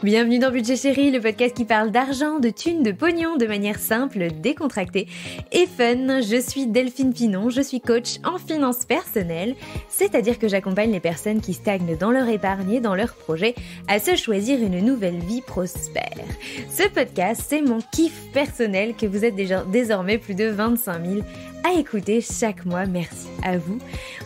Bienvenue dans Budget Chéri, le podcast qui parle d'argent, de thunes, de pognon de manière simple, décontractée et fun. Je suis Delphine Pinon, je suis coach en finances personnelles, c'est-à-dire que j'accompagne les personnes qui stagnent dans leur épargne et dans leurs projets à se choisir une nouvelle vie prospère. Ce podcast, c'est mon kiff personnel que vous êtes déjà désormais plus de 25 000 à écouter chaque mois. Merci à vous.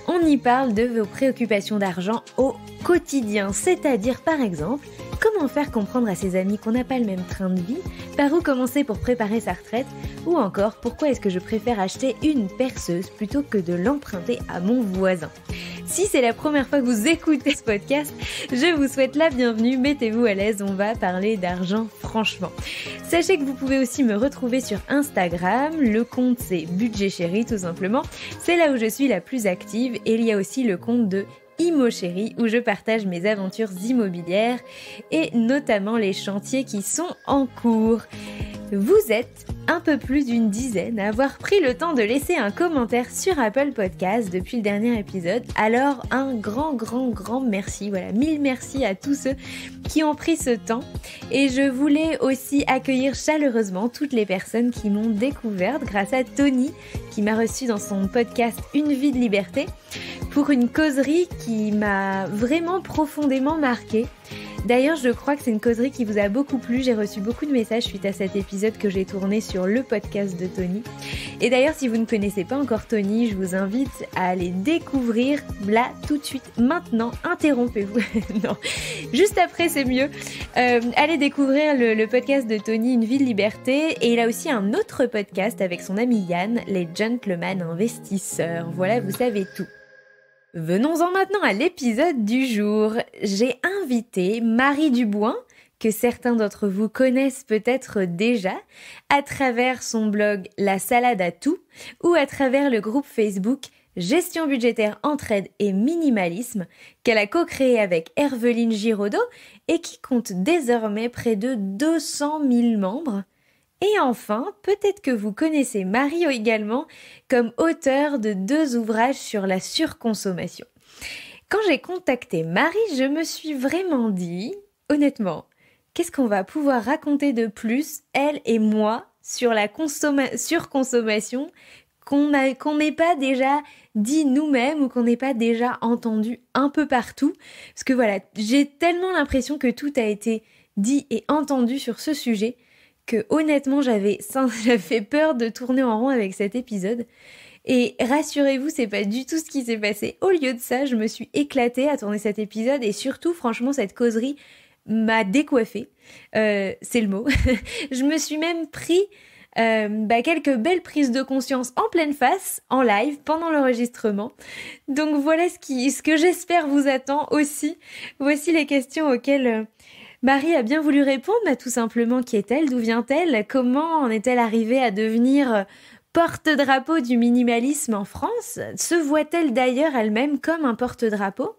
On y parle de vos préoccupations d'argent au quotidien, c'est-à-dire par exemple, comment faire comprendre à ses amis qu'on n'a pas le même train de vie, par où commencer pour préparer sa retraite, ou encore pourquoi est-ce que je préfère acheter une perceuse plutôt que de l'emprunter à mon voisin. Si c'est la première fois que vous écoutez ce podcast, je vous souhaite la bienvenue, mettez-vous à l'aise, on va parler d'argent franchement. Sachez que vous pouvez aussi me retrouver sur Instagram, le compte c'est Budget Chéri tout simplement, c'est là où je suis la plus active et il y a aussi le compte de Imo Chéri où je partage mes aventures immobilières et notamment les chantiers qui sont en cours. Vous êtes un peu plus d'une dizaine à avoir pris le temps de laisser un commentaire sur Apple Podcast depuis le dernier épisode. Alors un grand merci, voilà, 1000 merci à tous ceux qui ont pris ce temps. Et je voulais aussi accueillir chaleureusement toutes les personnes qui m'ont découverte grâce à Tony qui m'a reçu dans son podcast Une vie de liberté pour une causerie qui m'a vraiment profondément marquée. D'ailleurs, je crois que c'est une causerie qui vous a beaucoup plu. J'ai reçu beaucoup de messages suite à cet épisode que j'ai tourné sur le podcast de Tony. Et d'ailleurs, si vous ne connaissez pas encore Tony, je vous invite à aller découvrir là, tout de suite, maintenant. Interrompez-vous. Non, juste après, c'est mieux. Allez découvrir le podcast de Tony, Une vie de liberté. Et il a aussi un autre podcast avec son ami Yann, les Gentlemen Investisseurs. Voilà, vous savez tout. Venons-en maintenant à l'épisode du jour. J'ai invité Marie Duboin, que certains d'entre vous connaissent peut-être déjà, à travers son blog La Salade à tout ou à travers le groupe Facebook Gestion budgétaire, entraide et minimalisme qu'elle a co-créé avec Herveline Giraudot et qui compte désormais près de 200 000 membres. Et enfin, peut-être que vous connaissez Marie également comme auteure de 2 ouvrages sur la surconsommation. Quand j'ai contacté Marie, je me suis vraiment dit, honnêtement, qu'est-ce qu'on va pouvoir raconter de plus, elle et moi, sur la surconsommation qu'on n'ait pas déjà dit nous-mêmes ou qu'on n'ait pas déjà entendu un peu partout. Parce que voilà, j'ai tellement l'impression que tout a été dit et entendu sur ce sujet que honnêtement j'avais peur de tourner en rond avec cet épisode. Et rassurez-vous, c'est pas du tout ce qui s'est passé. Au lieu de ça, je me suis éclatée à tourner cet épisode et surtout, franchement, cette causerie m'a décoiffée. C'est le mot. Je me suis même pris quelques belles prises de conscience en pleine face, en live, pendant l'enregistrement. Donc voilà ce que j'espère vous attend aussi. Voici les questions auxquelles Marie a bien voulu répondre, tout simplement qui est-elle, d'où vient-elle, comment en est-elle arrivée à devenir porte-drapeau du minimalisme en France, se voit-elle d'ailleurs elle-même comme un porte-drapeau?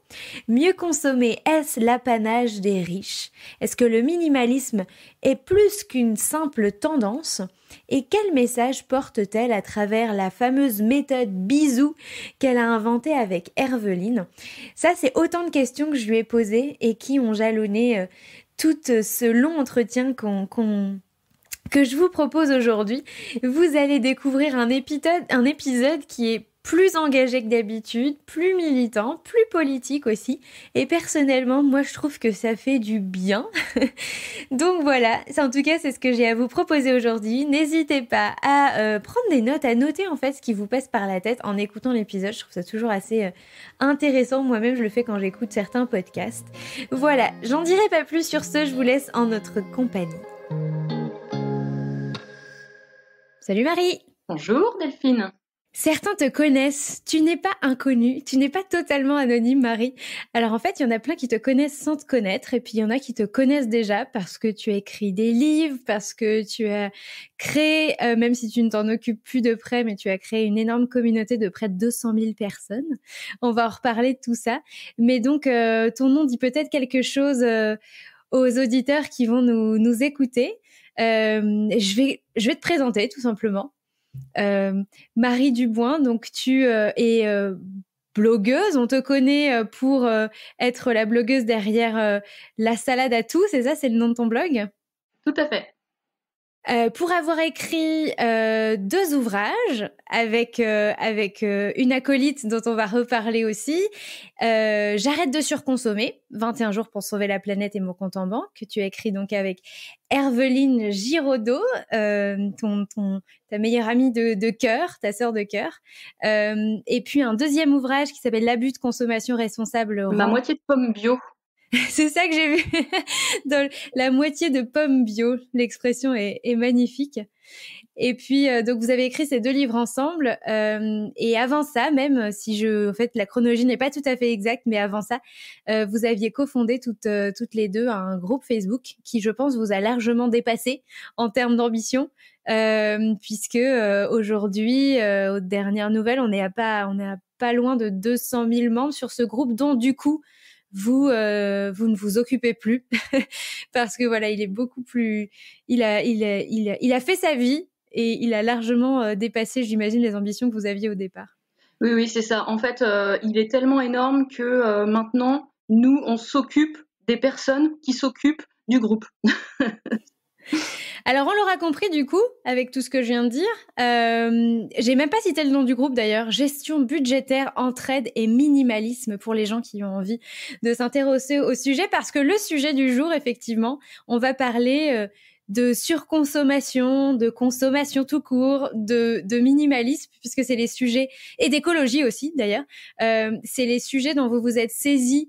Mieux consommer, est-ce l'apanage des riches? Est-ce que le minimalisme est plus qu'une simple tendance? Et quel message porte-t-elle à travers la fameuse méthode bisou qu'elle a inventée avec Herveline? Ça, c'est autant de questions que je lui ai posées et qui ont jalonné tout ce long entretien que je vous propose aujourd'hui. Vous allez découvrir un épisode qui est plus engagé que d'habitude, plus militant, plus politique aussi. Et personnellement, moi, je trouve que ça fait du bien. Donc voilà, en tout cas, c'est ce que j'ai à vous proposer aujourd'hui. N'hésitez pas à prendre des notes, à noter en fait ce qui vous passe par la tête en écoutant l'épisode. Je trouve ça toujours assez intéressant. Moi-même, je le fais quand j'écoute certains podcasts. Voilà, j'en dirai pas plus sur ce. Je vous laisse en notre compagnie. Salut Marie! Bonjour Delphine! Certains te connaissent, tu n'es pas inconnue, tu n'es pas totalement anonyme Marie. Alors en fait, il y en a plein qui te connaissent sans te connaître et puis il y en a qui te connaissent déjà parce que tu as écrit des livres, parce que tu as créé, même si tu ne t'en occupes plus de près, mais tu as créé une énorme communauté de près de 200 000 personnes. On va en reparler de tout ça. Mais donc, ton nom dit peut-être quelque chose aux auditeurs qui vont nous écouter. Je vais te présenter tout simplement. Marie Duboin, donc tu es blogueuse. On te connaît pour être la blogueuse derrière La Salade à tout, c'est ça, c'est le nom de ton blog? Tout à fait. Pour avoir écrit 2 ouvrages avec une acolyte dont on va reparler aussi, J'arrête de surconsommer, 21 jours pour sauver la planète et mon compte en banque, que tu as écrit donc avec Herveline Giraudot, ta meilleure amie de cœur, ta sœur de cœur. Et puis un deuxième ouvrage qui s'appelle L'abus de consommation responsable Ma moitié de pommes bio. C'est ça que j'ai vu dans la moitié de pommes bio. L'expression est magnifique. Et puis, donc, vous avez écrit ces 2 livres ensemble. Et avant ça, même si en fait, la chronologie n'est pas tout à fait exacte, mais avant ça, vous aviez cofondé toutes les 2 un groupe Facebook qui, je pense, vous a largement dépassé en termes d'ambition. Puisque aujourd'hui, aux dernières nouvelles, on est à pas loin de 200 000 membres sur ce groupe, dont du coup, vous ne vous occupez plus parce que voilà, il est beaucoup plus, il a fait sa vie et il a largement dépassé, j'imagine, les ambitions que vous aviez au départ. Oui, c'est ça. En fait, il est tellement énorme que maintenant, nous, on s'occupe des personnes qui s'occupent du groupe. Alors, on l'aura compris du coup, avec tout ce que je viens de dire. J'ai même pas cité le nom du groupe d'ailleurs. Gestion budgétaire, entraide et minimalisme pour les gens qui ont envie de s'intéresser au sujet. Parce que le sujet du jour, effectivement, on va parler de surconsommation, de consommation tout court, de minimalisme, puisque c'est les sujets, et d'écologie aussi d'ailleurs. C'est les sujets dont vous vous êtes saisis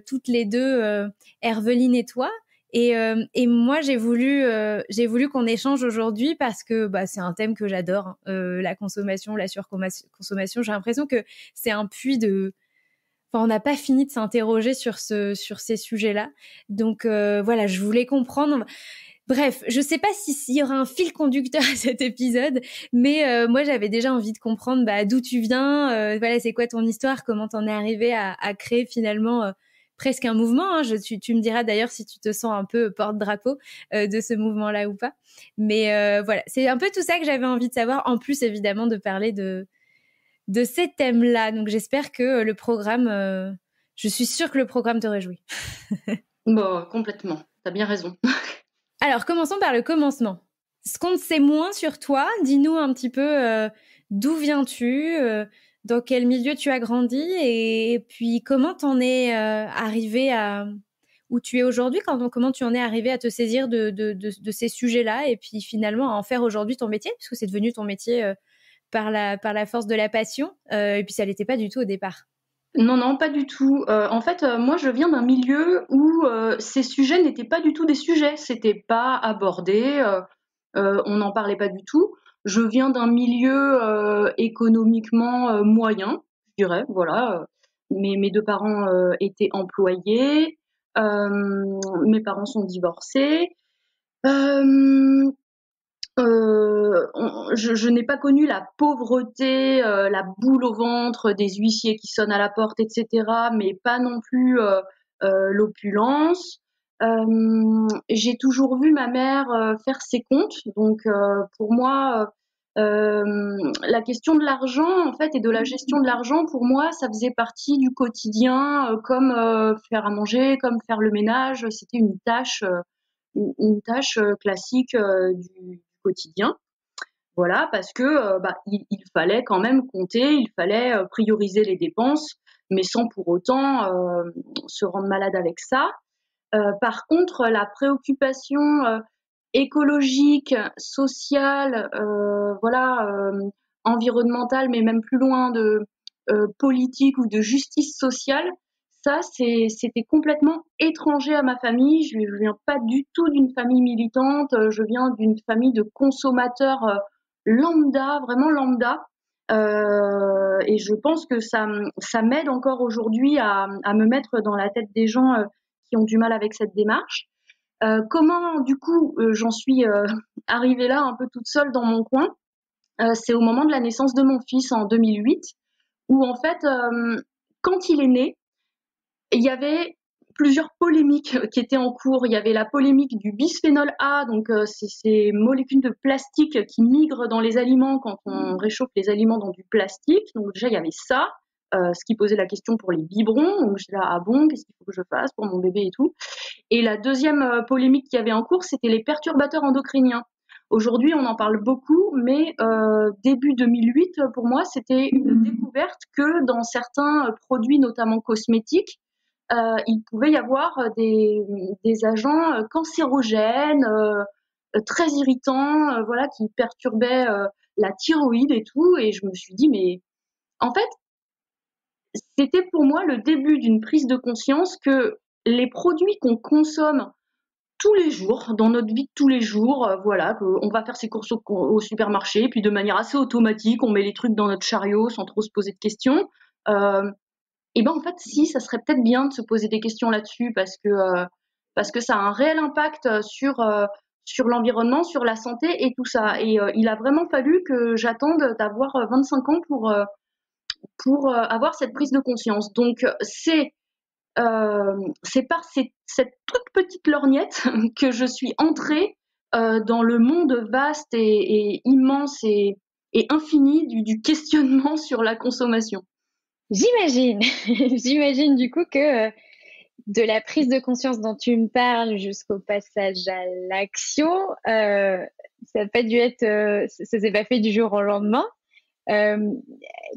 toutes les 2, Herveline et toi. Et moi, j'ai voulu qu'on échange aujourd'hui parce que c'est un thème que j'adore, la consommation, la surconsommation. J'ai l'impression que c'est un puits de... Enfin, on n'a pas fini de s'interroger sur ces sujets-là. Donc voilà, je voulais comprendre. Bref, je sais pas s'il y aura un fil conducteur à cet épisode, mais moi j'avais déjà envie de comprendre d'où tu viens, voilà, c'est quoi ton histoire, comment t'en es arrivé à créer finalement presque un mouvement. Hein. Tu me diras d'ailleurs si tu te sens un peu porte-drapeau de ce mouvement-là ou pas. Mais voilà, c'est un peu tout ça que j'avais envie de savoir, en plus évidemment de parler de ces thèmes-là. Donc j'espère que le programme, je suis sûre que le programme te réjouit. Bon, complètement, t'as bien raison. Alors, commençons par le commencement. Ce qu'on ne sait moins sur toi, dis-nous un petit peu d'où viens-tu, dans quel milieu tu as grandi et puis comment t'en es arrivé à où tu es aujourd'hui, comment tu en es arrivé à te saisir de ces sujets-là et puis finalement à en faire aujourd'hui ton métier, puisque c'est devenu ton métier par la force de la passion et puis ça l'était pas du tout au départ. Non, non, pas du tout. En fait, moi, je viens d'un milieu où ces sujets n'étaient pas du tout des sujets. C'était pas abordé. On n'en parlait pas du tout. Je viens d'un milieu économiquement moyen, je dirais. Voilà. Mes 2 parents étaient employés. Mes parents sont divorcés. Euh, je n'ai pas connu la pauvreté, la boule au ventre des huissiers qui sonnent à la porte, etc., mais pas non plus l'opulence. J'ai toujours vu ma mère faire ses comptes, donc pour moi, la question de l'argent, en fait, et de la gestion de l'argent, pour moi, ça faisait partie du quotidien, comme faire à manger, comme faire le ménage. C'était une tâche classique du quotidien. Voilà, parce que il fallait quand même compter, il fallait prioriser les dépenses, mais sans pour autant se rendre malade avec ça. Par contre, la préoccupation écologique, sociale, environnementale, mais même plus loin de politique ou de justice sociale, ça, c'était complètement étranger à ma famille. Je ne viens pas du tout d'une famille militante. Je viens d'une famille de consommateurs lambda, vraiment lambda. Et je pense que ça m'aide encore aujourd'hui à me mettre dans la tête des gens qui ont du mal avec cette démarche. Comment, du coup, j'en suis arrivée là un peu toute seule dans mon coin. C'est au moment de la naissance de mon fils en 2008, où en fait, quand il est né, il y avait plusieurs polémiques qui étaient en cours. Il y avait la polémique du bisphénol A, donc c'est ces molécules de plastique qui migrent dans les aliments quand on réchauffe les aliments dans du plastique. Donc déjà, il y avait ça. ce qui posait la question pour les biberons. Donc j'étais là, ah bon, qu'est-ce qu'il faut que je fasse pour mon bébé et tout. Et la deuxième polémique qu'il y avait en cours, c'était les perturbateurs endocriniens. Aujourd'hui, on en parle beaucoup, mais début 2008, pour moi, c'était une découverte que dans certains produits, notamment cosmétiques, il pouvait y avoir des agents cancérogènes, très irritants, voilà, qui perturbaient la thyroïde et tout. Et je me suis dit, mais en fait, c'était pour moi le début d'une prise de conscience que les produits qu'on consomme tous les jours, dans notre vie de tous les jours, voilà, qu'on va faire ses courses au supermarché, puis de manière assez automatique, on met les trucs dans notre chariot sans trop se poser de questions. Et ben en fait, si, ça serait peut-être bien de se poser des questions là-dessus parce que ça a un réel impact sur l'environnement, sur la santé et tout ça. Et il a vraiment fallu que j'attende d'avoir 25 ans pour avoir cette prise de conscience. Donc c'est par cette toute petite lorgnette que je suis entrée dans le monde vaste et immense et infini du questionnement sur la consommation. J'imagine, j'imagine du coup que de la prise de conscience dont tu me parles jusqu'au passage à l'action, ça n'a pas dû être, ça s'est pas fait du jour au lendemain. Euh,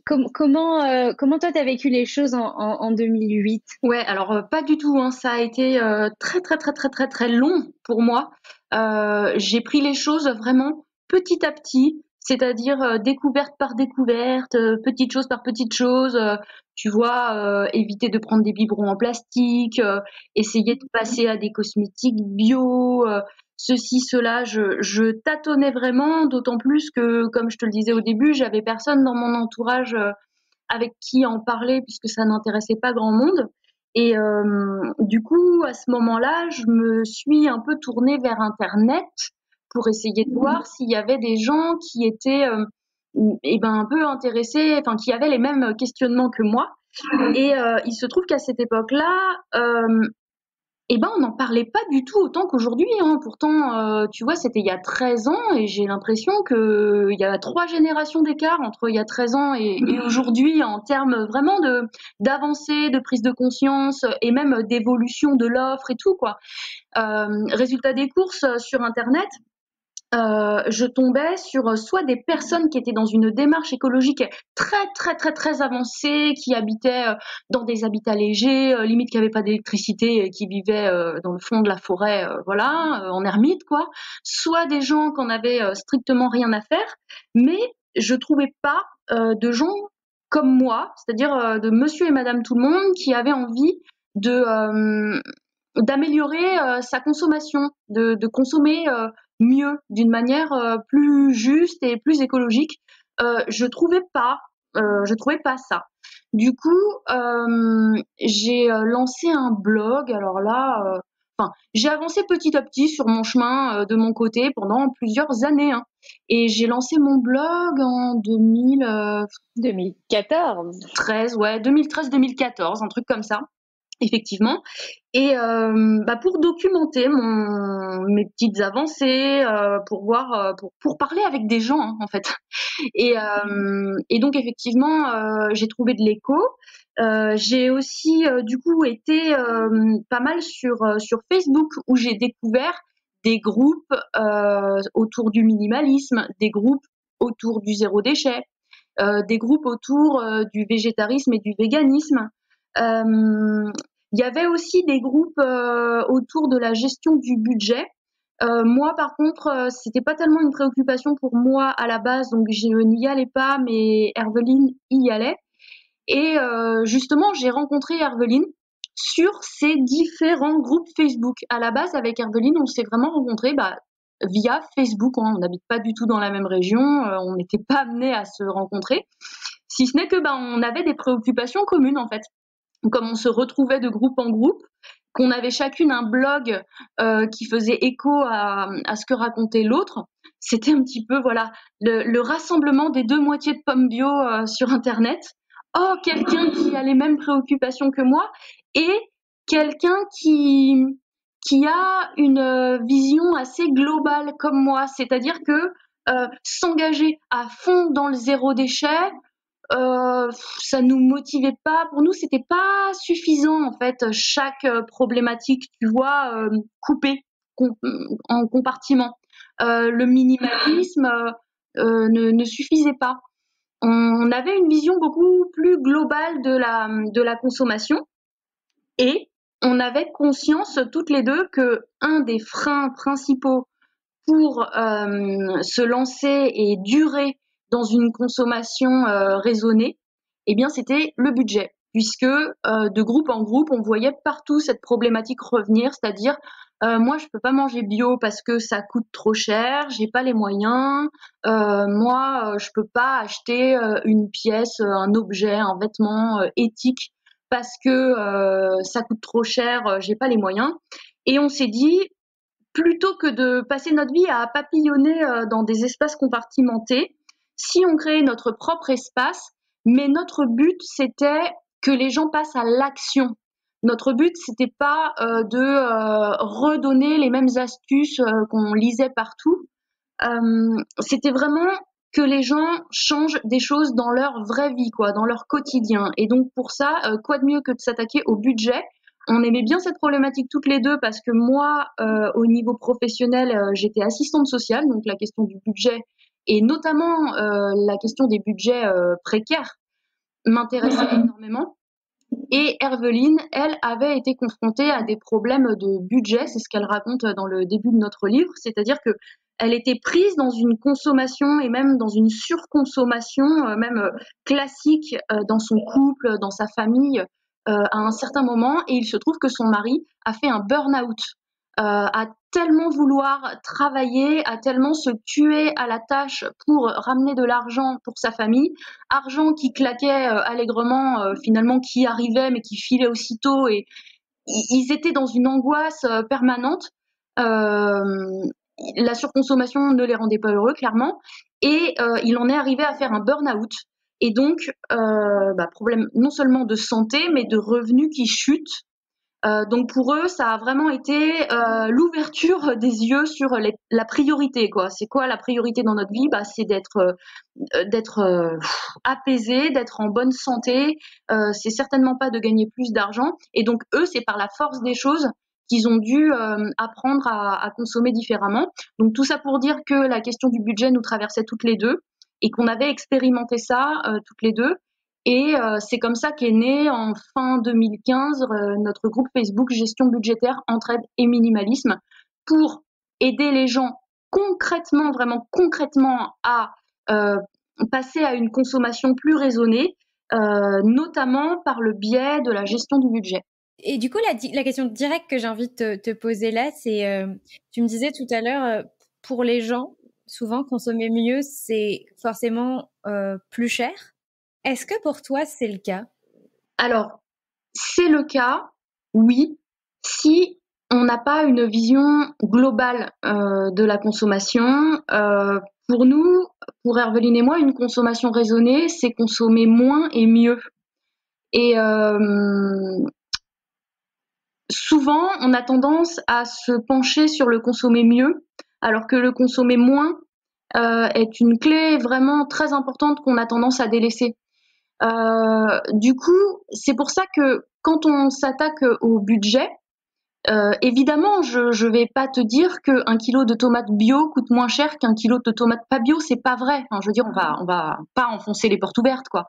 comment toi t'as vécu les choses en 2008? Ouais, alors pas du tout, hein. Ça a été très très très très très très long pour moi. J'ai pris les choses vraiment petit à petit, c'est-à-dire découverte par découverte, petite chose par petite chose. Tu vois, éviter de prendre des biberons en plastique, essayer de passer à des cosmétiques bio, ceci, cela. Je tâtonnais vraiment, d'autant plus que, comme je te le disais au début, j'avais personne dans mon entourage avec qui en parler puisque ça n'intéressait pas grand monde. Et du coup, à ce moment-là, je me suis un peu tournée vers Internet pour essayer de voir s'il y avait des gens qui étaient un peu intéressés, enfin qui avaient les mêmes questionnements que moi. Et il se trouve qu'à cette époque-là, on n'en parlait pas du tout autant qu'aujourd'hui, hein. Pourtant, tu vois, c'était il y a 13 ans et j'ai l'impression qu'il y a 3 générations d'écart entre il y a 13 ans et aujourd'hui en termes vraiment d'avancée, de prise de conscience et même d'évolution de l'offre et tout, quoi. Résultat des courses sur Internet, je tombais sur soit des personnes qui étaient dans une démarche écologique très très très très avancée, qui habitaient dans des habitats légers, limite qui n'avaient pas d'électricité et qui vivaient dans le fond de la forêt, voilà, en ermite quoi. Soit des gens qui en avaient strictement rien à faire, mais je trouvais pas de gens comme moi, c'est-à-dire de Monsieur et Madame tout le monde qui avaient envie de d'améliorer sa consommation, de consommer mieux, d'une manière plus juste et plus écologique. Je trouvais pas ça. Du coup, j'ai lancé un blog. Alors là, j'ai avancé petit à petit sur mon chemin de mon côté pendant plusieurs années, hein. Et j'ai lancé mon blog en 2014. 2013, ouais, 2013-2014, un truc comme ça, effectivement. Et pour documenter mes petites avancées, pour voir, pour parler avec des gens, hein, en fait. Et donc effectivement, j'ai trouvé de l'écho. J'ai aussi du coup été pas mal sur Facebook où j'ai découvert des groupes autour du minimalisme, des groupes autour du zéro déchet, des groupes autour du végétarisme et du véganisme. Il y avait aussi des groupes autour de la gestion du budget. Moi, par contre, c'était pas tellement une préoccupation pour moi à la base, donc je n'y allais pas, mais Herveline y allait. Et justement, j'ai rencontré Herveline sur ces différents groupes Facebook. À la base, avec Herveline, on s'est vraiment rencontrés via Facebook, hein. On n'habite pas du tout dans la même région, on n'était pas amenés à se rencontrer, si ce n'est que on avait des préoccupations communes en fait. Comme on se retrouvait de groupe en groupe, qu'on avait chacune un blog qui faisait écho à ce que racontait l'autre, c'était un petit peu voilà le rassemblement des deux moitiés de pommes bio sur Internet. Oh, quelqu'un qui a les mêmes préoccupations que moi et quelqu'un qui a une vision assez globale comme moi, c'est-à-dire que s'engager à fond dans le zéro déchet, ça nous motivait pas. Pour nous, c'était pas suffisant en fait. Chaque problématique, tu vois, coupée en compartiments. Le minimalisme ne suffisait pas. On avait une vision beaucoup plus globale de la consommation et on avait conscience toutes les deux que un des freins principaux pour se lancer et durer dans une consommation raisonnée, eh bien c'était le budget, puisque de groupe en groupe, on voyait partout cette problématique revenir, c'est-à-dire moi je peux pas manger bio parce que ça coûte trop cher, j'ai pas les moyens, moi je peux pas acheter une pièce, un objet, un vêtement éthique parce que ça coûte trop cher, j'ai pas les moyens. Et on s'est dit, plutôt que de passer notre vie à papillonner dans des espaces compartimentés, si on créait notre propre espace, mais notre but c'était que les gens passent à l'action. Notre but c'était pas de redonner les mêmes astuces qu'on lisait partout. C'était vraiment que les gens changent des choses dans leur vraie vie, quoi, dans leur quotidien. Et donc pour ça, quoi de mieux que de s'attaquer au budget. On aimait bien cette problématique toutes les deux parce que moi, au niveau professionnel, j'étais assistante sociale, donc la question du budget et notamment la question des budgets précaires m'intéressait énormément. Et Herveline, elle, avait été confrontée à des problèmes de budget, c'est ce qu'elle raconte dans le début de notre livre, c'est-à-dire que elle était prise dans une consommation et même dans une surconsommation, même classique dans son couple, dans sa famille, à un certain moment. Et il se trouve que son mari a fait un burn-out, a tellement vouloir travailler, a tellement se tuer à la tâche pour ramener de l'argent pour sa famille, argent qui claquait allègrement, finalement qui arrivait mais qui filait aussitôt, et ils étaient dans une angoisse permanente. La surconsommation ne les rendait pas heureux, clairement, et il en est arrivé à faire un burn-out. Et donc, problème non seulement de santé, mais de revenus qui chutent. Donc pour eux, ça a vraiment été l'ouverture des yeux sur la priorité, quoi. C'est quoi la priorité dans notre vie? C'est d'être apaisé, d'être en bonne santé. C'est certainement pas de gagner plus d'argent. Et donc eux, c'est par la force des choses qu'ils ont dû apprendre à consommer différemment. Donc tout ça pour dire que la question du budget nous traversait toutes les deux et qu'on avait expérimenté ça toutes les deux. Et c'est comme ça qu'est né en fin 2015 notre groupe Facebook Gestion budgétaire, entraide et minimalisme, pour aider les gens concrètement, vraiment concrètement, à passer à une consommation plus raisonnée, notamment par le biais de la gestion du budget. Et du coup, la question directe que j'ai envie de te poser là, c'est, tu me disais tout à l'heure, pour les gens, souvent consommer mieux, c'est forcément plus cher. Est-ce que pour toi, c'est le cas? Alors, c'est le cas, oui, si on n'a pas une vision globale de la consommation. Pour nous, pour Herveline et moi, une consommation raisonnée, c'est consommer moins et mieux. Et souvent, on a tendance à se pencher sur le consommer mieux, alors que le consommer moins est une clé vraiment très importante qu'on a tendance à délaisser. Du coup, c'est pour ça que quand on s'attaque au budget, évidemment, je vais pas te dire qu'un kilo de tomates bio coûte moins cher qu'un kilo de tomates pas bio, c'est pas vrai. Enfin, je veux dire, on va pas enfoncer les portes ouvertes, quoi.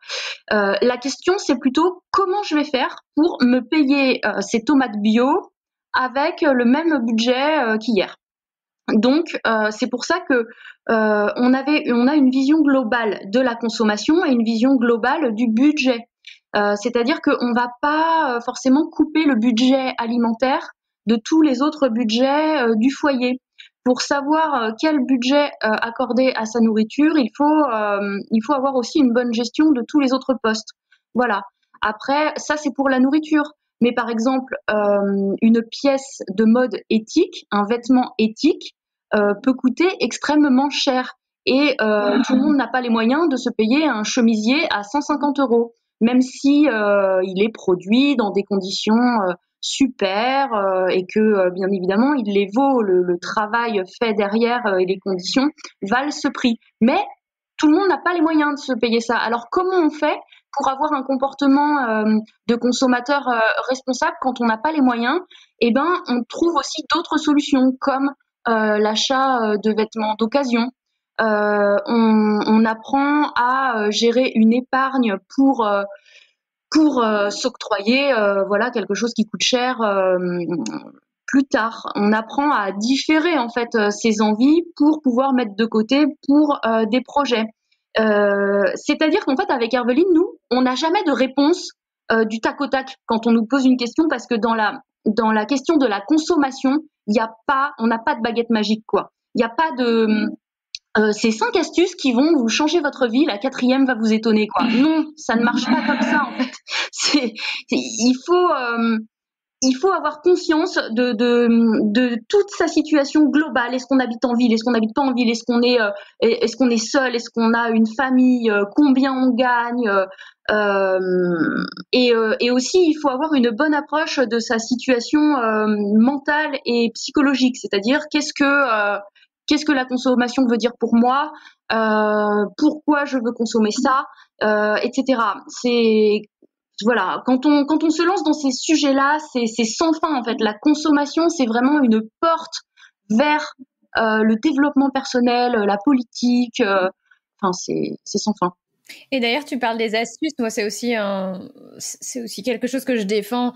La question, c'est plutôt comment je vais faire pour me payer ces tomates bio avec le même budget qu'hier. Donc, c'est pour ça que on a une vision globale de la consommation et une vision globale du budget. C'est-à-dire qu'on va pas forcément couper le budget alimentaire de tous les autres budgets du foyer. Pour savoir quel budget accorder à sa nourriture, il faut avoir aussi une bonne gestion de tous les autres postes. Voilà. Après, ça c'est pour la nourriture. Mais par exemple, une pièce de mode éthique, un vêtement éthique, peut coûter extrêmement cher. Et tout le monde n'a pas les moyens de se payer un chemisier à 150 €, même si il est produit dans des conditions super et que bien évidemment il les vaut, le travail fait derrière et les conditions valent ce prix. Mais tout le monde n'a pas les moyens de se payer ça. Alors comment on fait pour avoir un comportement de consommateur responsable quand on n'a pas les moyens? Eh ben, on trouve aussi d'autres solutions comme l'achat de vêtements d'occasion. On apprend à gérer une épargne pour s'octroyer voilà quelque chose qui coûte cher plus tard. On apprend à différer en fait ses envies pour pouvoir mettre de côté pour des projets. C'est-à-dire qu'en fait avec Herveline, nous, on n'a jamais de réponse du tac au tac quand on nous pose une question, parce que dans la question de la consommation, on n'a pas de baguette magique quoi. Il n'y a pas de c'est 5 astuces qui vont vous changer votre vie, la 4e va vous étonner quoi. Non, ça ne marche pas comme ça en fait. Il faut avoir conscience de toute sa situation globale. Est-ce qu'on habite en ville? Est-ce qu'on n'habite pas en ville? Est-ce qu'on est seul? Est-ce qu'on a une famille? Combien on gagne? Et aussi, il faut avoir une bonne approche de sa situation mentale et psychologique. C'est-à-dire, qu'est-ce que la consommation veut dire pour moi? Pourquoi je veux consommer ça? Etc. Voilà, quand on se lance dans ces sujets-là, c'est sans fin en fait. La consommation, c'est vraiment une porte vers le développement personnel, la politique. Enfin, c'est sans fin. Et d'ailleurs, tu parles des astuces. Moi, c'est aussi quelque chose que je défends.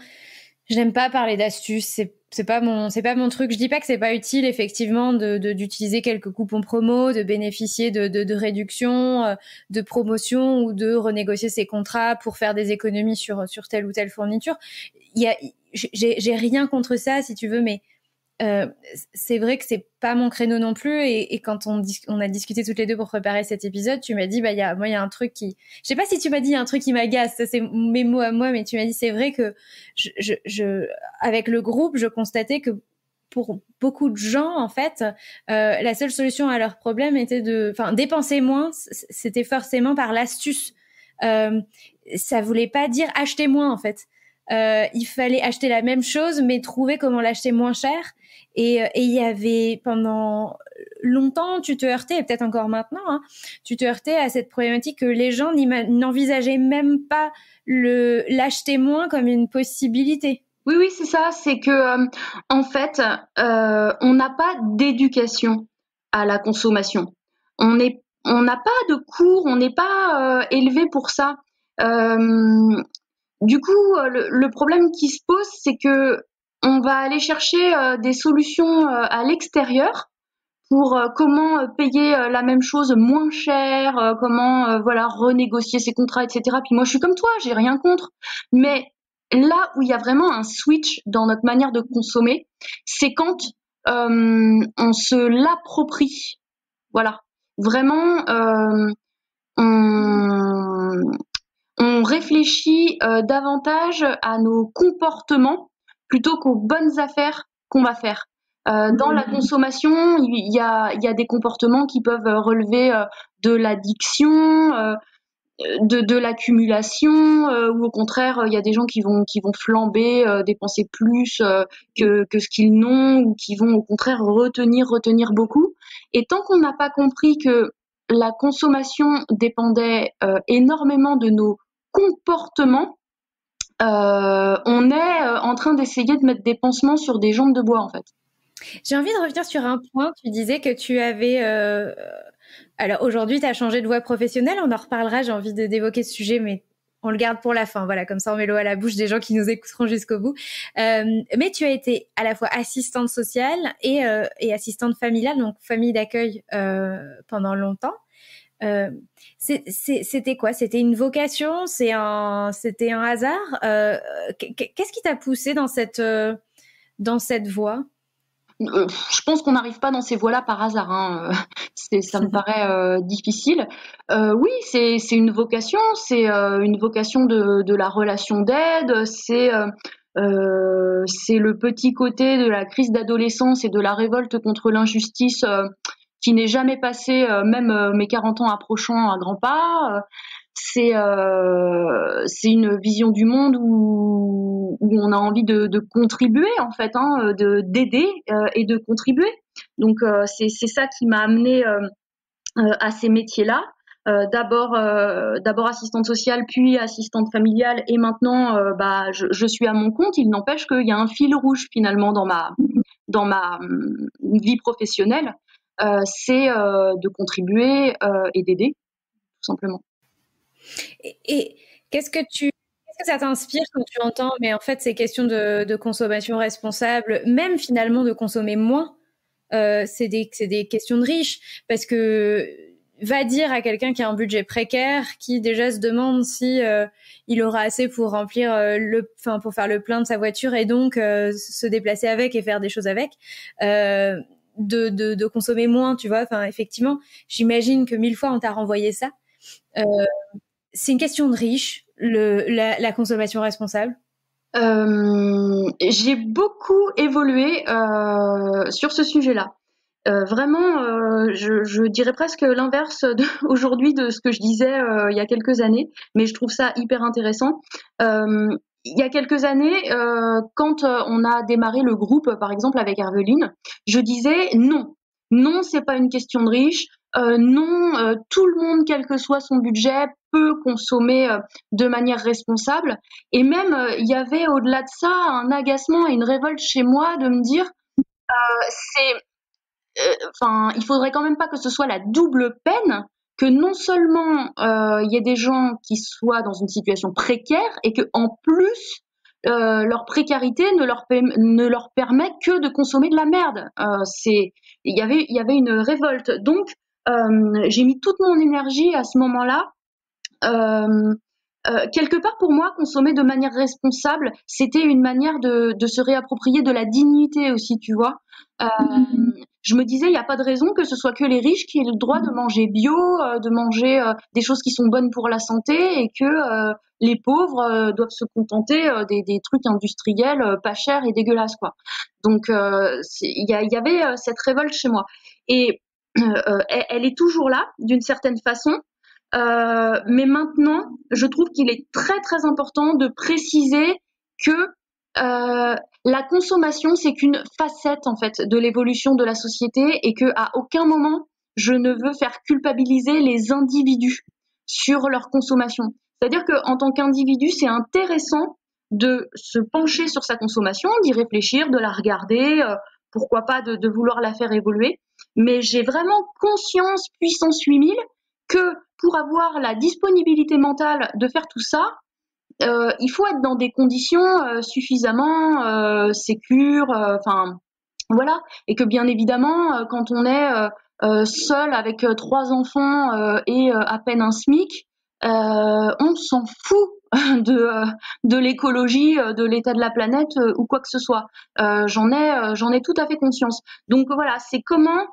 J'aime pas parler d'astuces. C'est pas mon truc. Je dis pas que c'est pas utile, effectivement, d'utiliser quelques coupons promo, de bénéficier de réductions, de promotions, ou de renégocier ses contrats pour faire des économies sur telle ou telle fourniture. J'ai rien contre ça, si tu veux, mais c'est vrai que c'est pas mon créneau non plus, et quand on a discuté toutes les deux pour préparer cet épisode, tu m'as dit il y a un truc qui, je sais pas si tu m'as dit il y a un truc qui m'agace, ça c'est mes mots à moi, mais tu m'as dit c'est vrai que avec le groupe, je constatais que pour beaucoup de gens en fait, la seule solution à leur problème était dépenser moins. C'était forcément par l'astuce. Ça voulait pas dire acheter moins en fait. Il fallait acheter la même chose mais trouver comment l'acheter moins cher. Et il y avait pendant longtemps, tu te heurtais, et peut-être encore maintenant, hein, tu te heurtais à cette problématique que les gens n'envisageaient même pas l'acheter moins comme une possibilité. Oui, c'est ça. C'est que en fait, on n'a pas d'éducation à la consommation. On n'a pas de cours, on n'est pas élevé pour ça. Du coup, le problème qui se pose, c'est que on va aller chercher des solutions à l'extérieur pour comment payer la même chose moins cher, comment voilà renégocier ses contrats, etc. Puis moi, je suis comme toi, j'ai rien contre, mais là où il y a vraiment un switch dans notre manière de consommer, c'est quand on se l'approprie. Voilà, vraiment, on réfléchit davantage à nos comportements plutôt qu'aux bonnes affaires qu'on va faire. Dans la consommation, il y a des comportements qui peuvent relever de l'addiction, de l'accumulation, ou au contraire, il y a des gens qui vont flamber, dépenser plus que ce qu'ils n'ont, ou qui vont au contraire retenir beaucoup. Et tant qu'on n'a pas compris que la consommation dépendait énormément de nos comportements, on est en train d'essayer de mettre des pansements sur des jambes de bois en fait. J'ai envie de revenir sur un point. Tu disais que tu avais... Alors aujourd'hui, tu as changé de voie professionnelle. On en reparlera. J'ai envie d'évoquer ce sujet, mais on le garde pour la fin. Voilà, comme ça, on met l'eau à la bouche des gens qui nous écouteront jusqu'au bout. Mais tu as été à la fois assistante sociale et assistante familiale, donc famille d'accueil pendant longtemps. C'était quoi? C'était une vocation? C'était un hasard? Qu'est-ce qui t'a poussé dans cette voie? Je pense qu'on n'arrive pas dans ces voies-là par hasard, hein. Ça me paraît difficile. Oui, c'est une vocation. C'est une vocation de la relation d'aide. C'est le petit côté de la crise d'adolescence et de la révolte contre l'injustice qui n'est jamais passé, même mes 40 ans approchant à grands pas. C'est une vision du monde où on a envie de contribuer en fait, hein, d'aider et de contribuer. Donc c'est ça qui m'a amené à ces métiers-là. d'abord assistante sociale, puis assistante familiale, et maintenant je suis à mon compte. Il n'empêche qu'il y a un fil rouge finalement dans ma vie professionnelle, c'est de contribuer et d'aider, tout simplement. Et qu'est-ce que ça t'inspire quand tu entends, mais en fait, ces questions de consommation responsable, même finalement de consommer moins, c'est des questions de riches, parce que va dire à quelqu'un qui a un budget précaire, qui déjà se demande si il aura assez pour remplir pour faire le plein de sa voiture et donc se déplacer avec et faire des choses avec, de consommer moins, tu vois. Enfin, effectivement, j'imagine que 1000 fois on t'a renvoyé ça. C'est une question de riche, la consommation responsable. J'ai beaucoup évolué sur ce sujet-là. Vraiment, je dirais presque l'inverse aujourd'hui de ce que je disais il y a quelques années, mais je trouve ça hyper intéressant. Il y a quelques années, quand on a démarré le groupe, par exemple avec Herveline, je disais non, c'est pas une question de riche. Non, tout le monde, quel que soit son budget, peut consommer de manière responsable. Et même, il y avait au-delà de ça un agacement et une révolte chez moi de me dire, c'est il faudrait quand même pas que ce soit la double peine, que non seulement il y ait des gens qui soient dans une situation précaire et que en plus leur précarité ne leur permet que de consommer de la merde. Il y avait une révolte. Donc j'ai mis toute mon énergie à ce moment-là. Quelque part pour moi, consommer de manière responsable, c'était une manière de se réapproprier de la dignité aussi, tu vois. Je me disais, il n'y a pas de raison que ce soit que les riches qui aient le droit de manger bio, de manger des choses qui sont bonnes pour la santé, et que les pauvres doivent se contenter des trucs industriels pas chers et dégueulasses, quoi. Donc il y avait cette révolte chez moi, et elle est toujours là d'une certaine façon. Mais maintenant, je trouve qu'il est très très important de préciser que la consommation, c'est qu'une facette en fait de l'évolution de la société, et que à aucun moment je ne veux faire culpabiliser les individus sur leur consommation. C'est-à-dire qu'en tant qu'individu, c'est intéressant de se pencher sur sa consommation, d'y réfléchir, de la regarder, pourquoi pas de vouloir la faire évoluer. Mais j'ai vraiment conscience, puissance 8000, que pour avoir la disponibilité mentale de faire tout ça, il faut être dans des conditions suffisamment sécures, voilà, et que bien évidemment, quand on est seul avec 3 enfants et à peine un SMIC, on s'en fout de l'écologie, de l'état de la planète ou quoi que ce soit. J'en ai tout à fait conscience. Donc voilà, c'est comment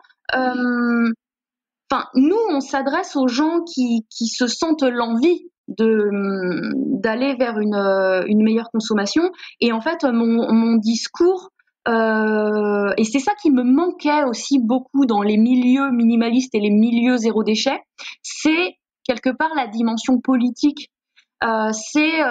nous, on s'adresse aux gens qui se sentent l'envie d'aller vers une meilleure consommation. Et en fait, mon discours, et c'est ça qui me manquait aussi beaucoup dans les milieux minimalistes et les milieux zéro déchet, c'est quelque part la dimension politique. C'est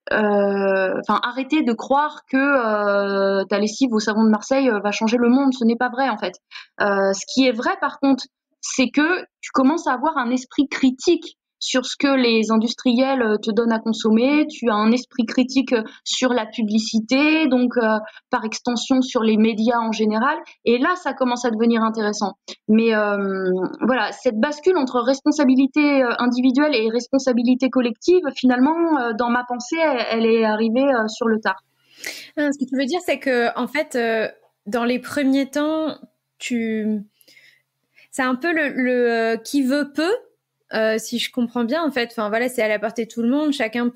arrêter de croire que ta lessive au savon de Marseille va changer le monde. Ce n'est pas vrai en fait. Ce qui est vrai par contre, c'est que tu commences à avoir un esprit critique sur ce que les industriels te donnent à consommer. Tu as un esprit critique sur la publicité, donc par extension sur les médias en général. Et là, ça commence à devenir intéressant. Mais voilà, cette bascule entre responsabilité individuelle et responsabilité collective, finalement, dans ma pensée, elle est arrivée sur le tard. Ce que tu veux dire, c'est que en fait, dans les premiers temps, c'est un peu le qui veut peut. Si je comprends bien, en fait, enfin voilà, c'est à la portée de tout le monde. Chacun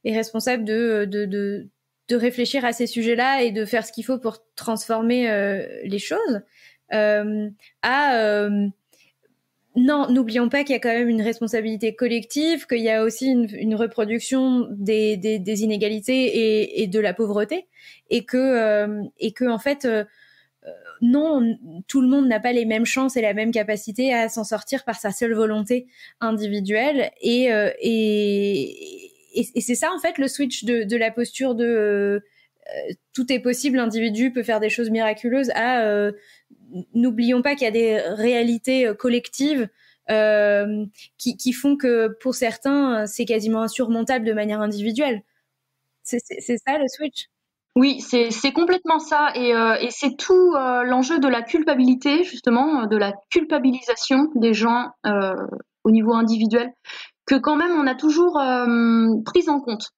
est responsable de réfléchir à ces sujets-là et de faire ce qu'il faut pour transformer les choses. Non, n'oublions pas qu'il y a quand même une responsabilité collective, qu'il y a aussi une reproduction des inégalités et de la pauvreté, et que en fait. Non, tout le monde n'a pas les mêmes chances et la même capacité à s'en sortir par sa seule volonté individuelle. Et c'est ça, en fait, le switch de la posture de tout est possible, l'individu peut faire des choses miraculeuses, à n'oublions pas qu'il y a des réalités collectives qui font que pour certains, c'est quasiment insurmontable de manière individuelle. C'est ça le switch? Oui, c'est complètement ça et c'est tout l'enjeu de la culpabilité justement, de la culpabilisation des gens au niveau individuel que quand même on a toujours prise en compte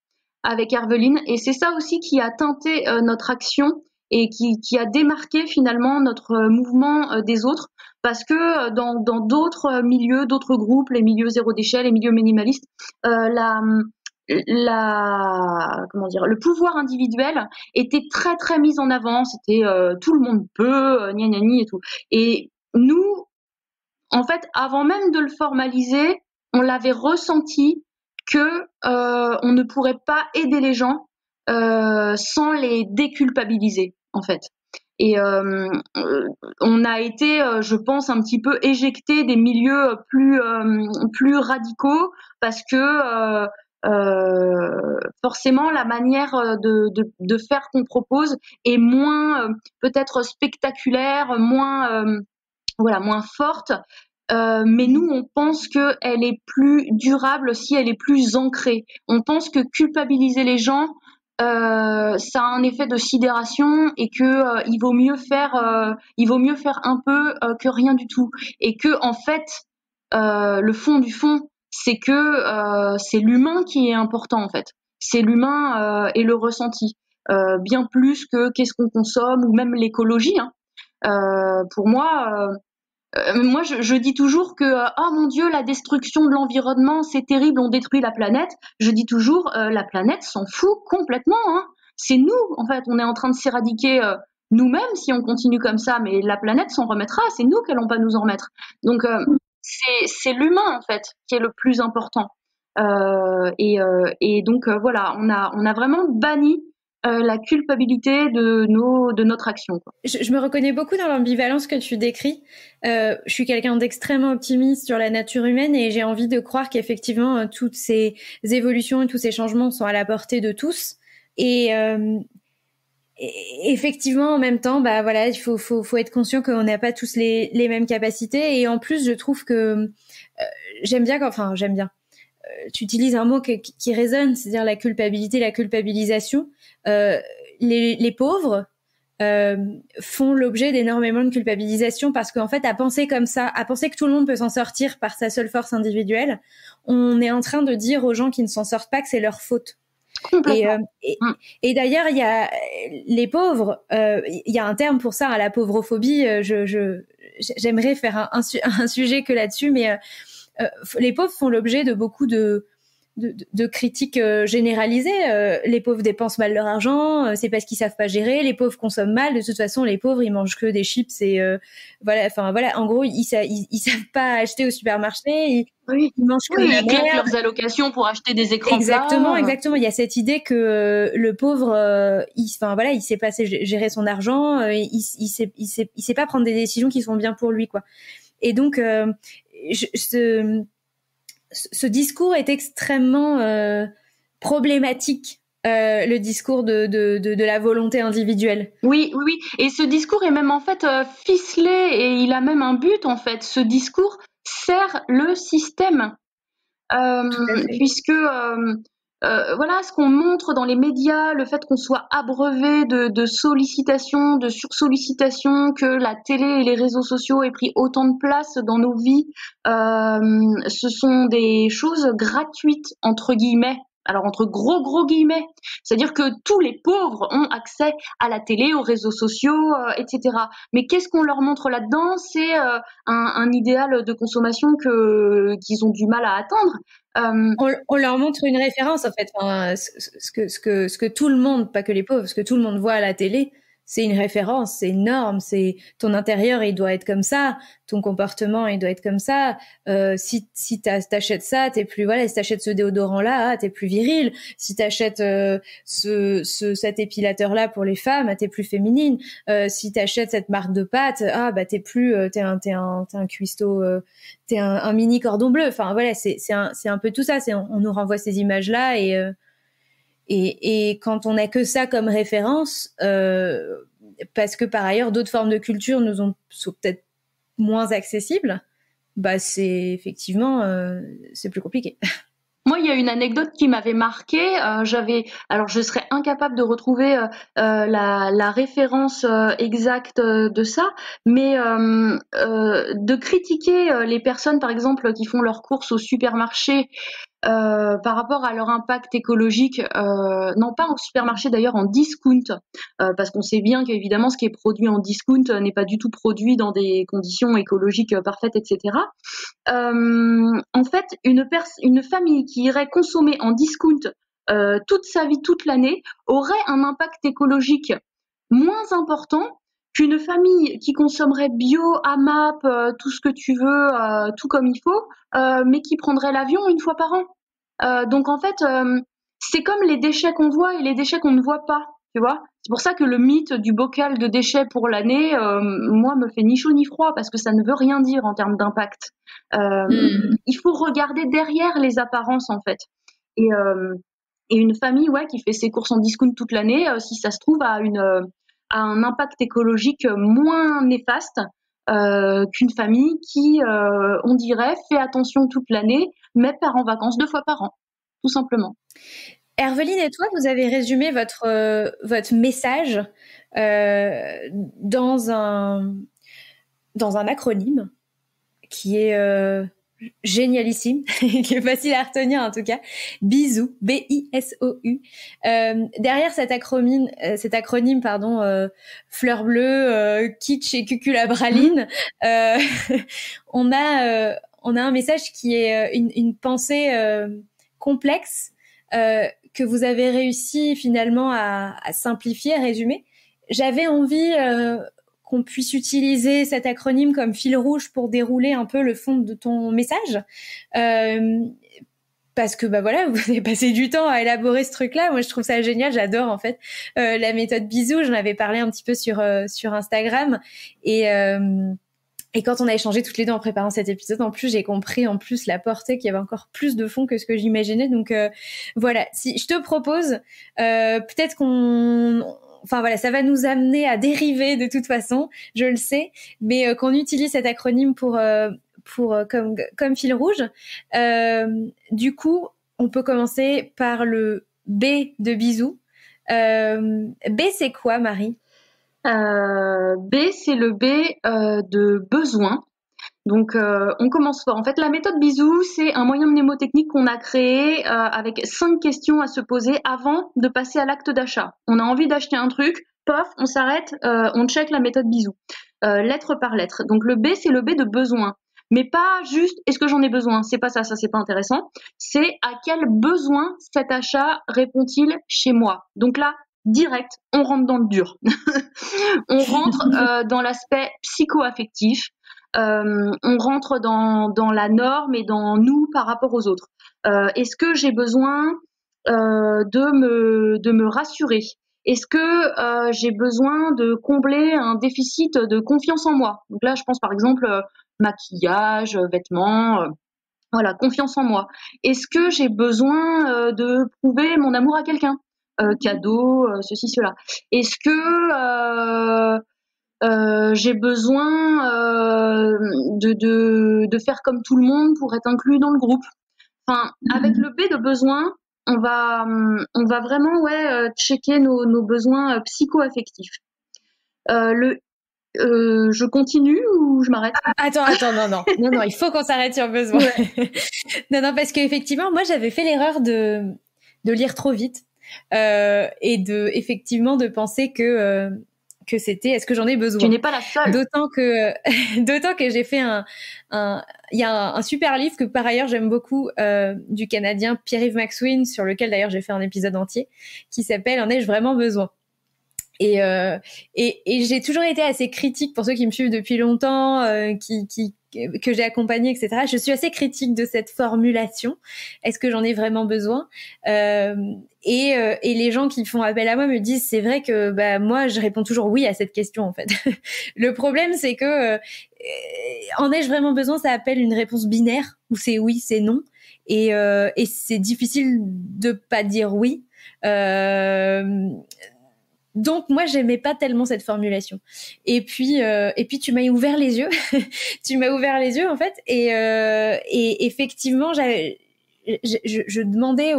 avec Herveline et c'est ça aussi qui a teinté notre action et qui a démarqué finalement notre mouvement des autres parce que dans d'autres milieux, d'autres groupes, les milieux zéro déchet, les milieux minimalistes, la comment dire, le pouvoir individuel était très très mis en avant. C'était tout le monde peut, gna gna gna et tout. Et nous, en fait, avant même de le formaliser, on l'avait ressenti que on ne pourrait pas aider les gens sans les déculpabiliser, en fait. Et on a été, je pense, un petit peu éjecté des milieux plus radicaux parce que forcément la manière de faire qu'on propose est moins peut-être spectaculaire, moins forte. Mais nous, on pense qu'elle est plus durable si elle est plus ancrée. On pense que culpabiliser les gens, ça a un effet de sidération et que il vaut mieux faire un peu que rien du tout. Et que en fait, le fond du fond, c'est que c'est l'humain qui est important en fait. C'est l'humain et le ressenti, bien plus que qu'est-ce qu'on consomme ou même l'écologie. Hein. Pour moi, je dis toujours que oh mon Dieu, la destruction de l'environnement, c'est terrible, on détruit la planète. Je dis toujours la planète s'en fout complètement. Hein. C'est nous, en fait, on est en train de s'éradiquer nous-mêmes si on continue comme ça, mais la planète s'en remettra. C'est nous qui allons pas nous en remettre. Donc c'est l'humain en fait qui est le plus important. Et donc voilà, on a vraiment banni la culpabilité de notre action. Quoi. Je me reconnais beaucoup dans l'ambivalence que tu décris. Je suis quelqu'un d'extrêmement optimiste sur la nature humaine et j'ai envie de croire qu'effectivement toutes ces évolutions et tous ces changements sont à la portée de tous. Et effectivement, en même temps, bah voilà, il faut être conscient qu'on n'a pas tous les mêmes capacités. Et en plus, je trouve que j'aime bien. Tu utilises un mot qui résonne, c'est-à-dire la culpabilité, la culpabilisation. Les pauvres font l'objet d'énormément de culpabilisation parce qu'en fait, à penser comme ça, à penser que tout le monde peut s'en sortir par sa seule force individuelle, on est en train de dire aux gens qui ne s'en sortent pas que c'est leur faute. Et d'ailleurs, il y a les pauvres, il y a un terme pour ça, la pauvrophobie. J'aimerais faire un sujet que là-dessus, mais les pauvres font l'objet de beaucoup de critiques généralisées. Les pauvres dépensent mal leur argent, c'est parce qu'ils savent pas gérer. Les pauvres consomment mal. De toute façon, les pauvres ils mangent que des chips et voilà. Enfin voilà. En gros, ils savent pas acheter au supermarché. Ils mangent que de la ils claquent merde. leurs allocations pour acheter des écrans Exactement, plats. exactement. Il y a cette idée que le pauvre, il sait pas gérer son argent. Il sait pas prendre des décisions qui sont bien pour lui, quoi. Et donc ce discours est extrêmement problématique, le discours de la volonté individuelle. Oui. Et ce discours est même en fait ficelé et il a même un but en fait. Ce discours sert le système puisque voilà ce qu'on montre dans les médias, le fait qu'on soit abreuvé de sollicitations, de sursollicitations, que la télé et les réseaux sociaux aient pris autant de place dans nos vies, ce sont des choses gratuites entre guillemets. Alors entre gros guillemets, c'est-à-dire que tous les pauvres ont accès à la télé, aux réseaux sociaux, etc. Mais qu'est-ce qu'on leur montre là-dedans? C'est un idéal de consommation qu'ils ont du mal à atteindre. On leur montre une référence en fait. Enfin, ce que tout le monde, pas que les pauvres, ce que tout le monde voit à la télé, c'est une référence, c'est une norme, c'est ton intérieur, il doit être comme ça, ton comportement, il doit être comme ça. Si t'achètes ça, t'es plus si t'achètes ce déodorant là, t'es plus viril. Si t'achètes cet épilateur là pour les femmes, t'es plus féminine. Si t'achètes cette marque de pâtes, t'es plus t'es un cuistot, t'es un mini cordon bleu. Enfin voilà, c'est un peu tout ça. On nous renvoie ces images là et quand on n'a que ça comme référence, parce que par ailleurs d'autres formes de culture sont peut-être moins accessibles, bah c'est effectivement c'est plus compliqué. Moi, il y a une anecdote qui m'avait marquée. Alors je serais incapable de retrouver la référence exacte de ça, mais de critiquer les personnes, par exemple, qui font leurs courses au supermarché par rapport à leur impact écologique, non pas en supermarché d'ailleurs, en discount, parce qu'on sait bien qu'évidemment ce qui est produit en discount n'est pas du tout produit dans des conditions écologiques parfaites, etc. En fait, une famille qui irait consommer en discount toute sa vie, toute l'année, aurait un impact écologique moins important qu'une famille qui consommerait bio, AMAP, tout ce que tu veux, tout comme il faut, mais qui prendrait l'avion une fois par an. Donc en fait, c'est comme les déchets qu'on voit et les déchets qu'on ne voit pas, tu vois. C'est pour ça que le mythe du bocal de déchets pour l'année, moi, me fait ni chaud ni froid parce que ça ne veut rien dire en termes d'impact. Il faut regarder derrière les apparences en fait. Et, euh, et une famille, ouais, qui fait ses courses en discount toute l'année, si ça se trouve, a un impact écologique moins néfaste qu'une famille qui, on dirait, fait attention toute l'année, mais part en vacances 2 fois par an, tout simplement. Herveline et toi, vous avez résumé votre message dans un acronyme qui est génialissime, qui est facile à retenir en tout cas. Bisou, B-I-S-O-U. Derrière cet acronyme, fleur bleue, kitsch et cuculabraline, on a un message qui est une pensée complexe que vous avez réussi finalement à simplifier, à résumer. J'avais envie qu'on puisse utiliser cet acronyme comme fil rouge pour dérouler un peu le fond de ton message. Parce que bah voilà, vous avez passé du temps à élaborer ce truc-là. Moi, je trouve ça génial. J'adore en fait la méthode bisou. J'en avais parlé un petit peu sur Instagram et quand on a échangé toutes les deux en préparant cet épisode, en plus, j'ai compris en plus la portée qu'il y avait encore plus de fond que ce que j'imaginais. Donc voilà, si je te propose, peut-être enfin voilà, ça va nous amener à dériver de toute façon, je le sais, mais qu'on utilise cet acronyme pour comme fil rouge. Du coup, on peut commencer par le B de bisou. B, c'est quoi, Marie? B, c'est le B de besoin. Donc, on commence fort. En fait, la méthode bisou, c'est un moyen mnémotechnique qu'on a créé avec 5 questions à se poser avant de passer à l'acte d'achat. On a envie d'acheter un truc, paf, on s'arrête, on check la méthode bisou, lettre par lettre. Donc, le B, c'est le B de besoin. Mais pas juste est-ce que j'en ai besoin, c'est pas ça, ça c'est pas intéressant. C'est à quel besoin cet achat répond-il chez moi. Donc là, direct, on rentre dans le dur. On rentre dans l'aspect psycho-affectif. On rentre dans la norme et dans nous par rapport aux autres. Est-ce que j'ai besoin de me rassurer? Est-ce que j'ai besoin de combler un déficit de confiance en moi? Donc là, je pense par exemple maquillage, vêtements, voilà, confiance en moi. Est-ce que j'ai besoin de prouver mon amour à quelqu'un? Cadeau, ceci, cela. Est-ce que j'ai besoin de faire comme tout le monde pour être inclus dans le groupe? Enfin, avec le B de besoin, on va vraiment checker nos besoins psycho-affectifs. Je continue ou je m'arrête? Attends, non, il faut qu'on s'arrête sur besoin. Ouais. Non, parce qu'effectivement, moi, j'avais fait l'erreur de lire trop vite et effectivement de penser que c'était est-ce que j'en ai besoin. Tu n'es pas la seule. D'autant que j'ai fait il y a un super livre que par ailleurs j'aime beaucoup du Canadien Pierre-Yves McSween, sur lequel d'ailleurs j'ai fait un épisode entier, qui s'appelle En ai-je vraiment besoin? Et j'ai toujours été assez critique, pour ceux qui me suivent depuis longtemps, que j'ai accompagné, etc. Je suis assez critique de cette formulation. Est-ce que j'en ai vraiment besoin? Et les gens qui font appel à moi me disent, c'est vrai que bah moi je réponds toujours oui à cette question en fait. Le problème c'est que en ai-je vraiment besoin, ça appelle une réponse binaire où c'est oui, c'est non, et c'est difficile de pas dire oui. donc moi j'aimais pas tellement cette formulation. Et puis tu m'as ouvert les yeux. Tu m'as ouvert les yeux en fait. Et effectivement je demandais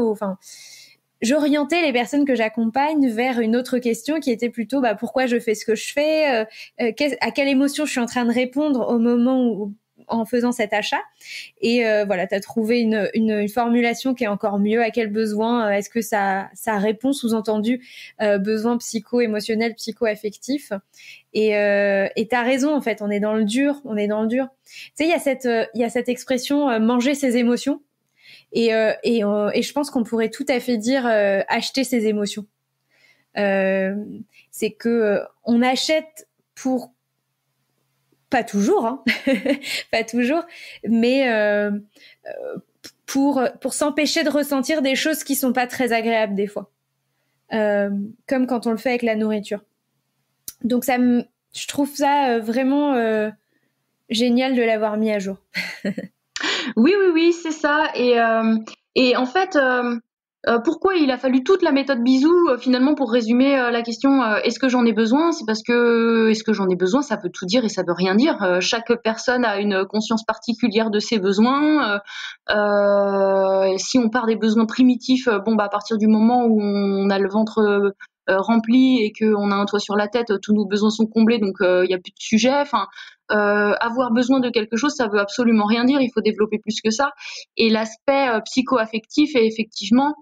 j'orientais les personnes que j'accompagne vers une autre question qui était plutôt pourquoi je fais ce que je fais, à quelle émotion je suis en train de répondre au moment où en faisant cet achat. Et voilà, tu as trouvé une formulation qui est encore mieux. À quel besoin est-ce que ça répond, sous-entendu besoin psycho-émotionnel, psycho-affectif. Et tu as raison, en fait, on est dans le dur. Tu sais, il y a cette expression manger ses émotions. Et je pense qu'on pourrait tout à fait dire acheter ses émotions. C'est que on achète pour pas toujours, hein. Pas toujours, mais pour s'empêcher de ressentir des choses qui sont pas très agréables des fois, comme quand on le fait avec la nourriture. Donc je trouve ça vraiment génial de l'avoir mis à jour. Oui, c'est ça. Et en fait, pourquoi il a fallu toute la méthode bisou finalement pour résumer la question est-ce que j'en ai besoin? C'est parce que est-ce que j'en ai besoin, ça veut tout dire et ça veut rien dire. Chaque personne a une conscience particulière de ses besoins. Si on part des besoins primitifs, à partir du moment où on a le ventre rempli et qu'on a un toit sur la tête, tous nos besoins sont comblés, donc il n'y a plus de sujet. Enfin, avoir besoin de quelque chose, ça veut absolument rien dire. Il faut développer plus que ça. Et l'aspect psycho-affectif est effectivement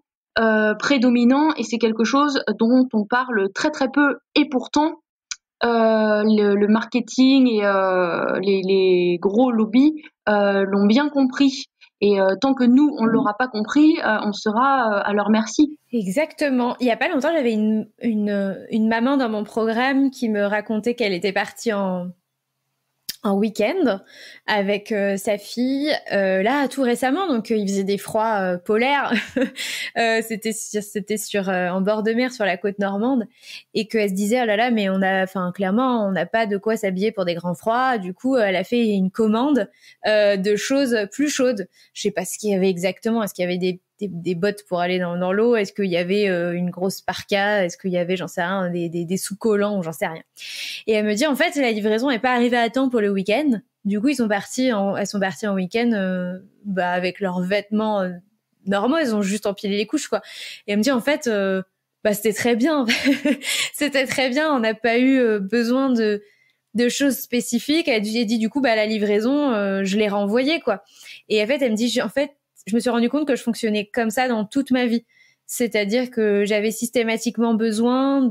prédominant et c'est quelque chose dont on parle très très peu. Et pourtant, le marketing et les gros lobbies l'ont bien compris. Et tant que nous, on l'aura pas compris, on sera à leur merci. Exactement. Il y a pas longtemps, j'avais une maman dans mon programme qui me racontait qu'elle était partie en week-end avec sa fille là tout récemment, donc il faisait des froids polaires. C'était sur en bord de mer sur la côte normande, et qu'elle se disait oh là là, mais clairement on n'a pas de quoi s'habiller pour des grands froids. Du coup elle a fait une commande de choses plus chaudes. Je sais pas ce qu'il y avait exactement. Est-ce qu'il y avait des bottes pour aller dans l'eau? Est-ce qu'il y avait une grosse parka? Est-ce qu'il y avait, j'en sais rien, des sous-collants, ou j'en sais rien. Et elle me dit, en fait, la livraison n'est pas arrivée à temps pour le week-end. Du coup, elles sont parties en week-end avec leurs vêtements normaux. Elles ont juste empilé les couches, quoi. Et elle me dit, en fait, c'était très bien. C'était très bien. On n'a pas eu besoin de choses spécifiques. Elle dit, du coup, la livraison, je l'ai renvoyée, quoi. Et en fait, elle me dit, je me suis rendu compte que je fonctionnais comme ça dans toute ma vie. C'est-à-dire que j'avais systématiquement besoin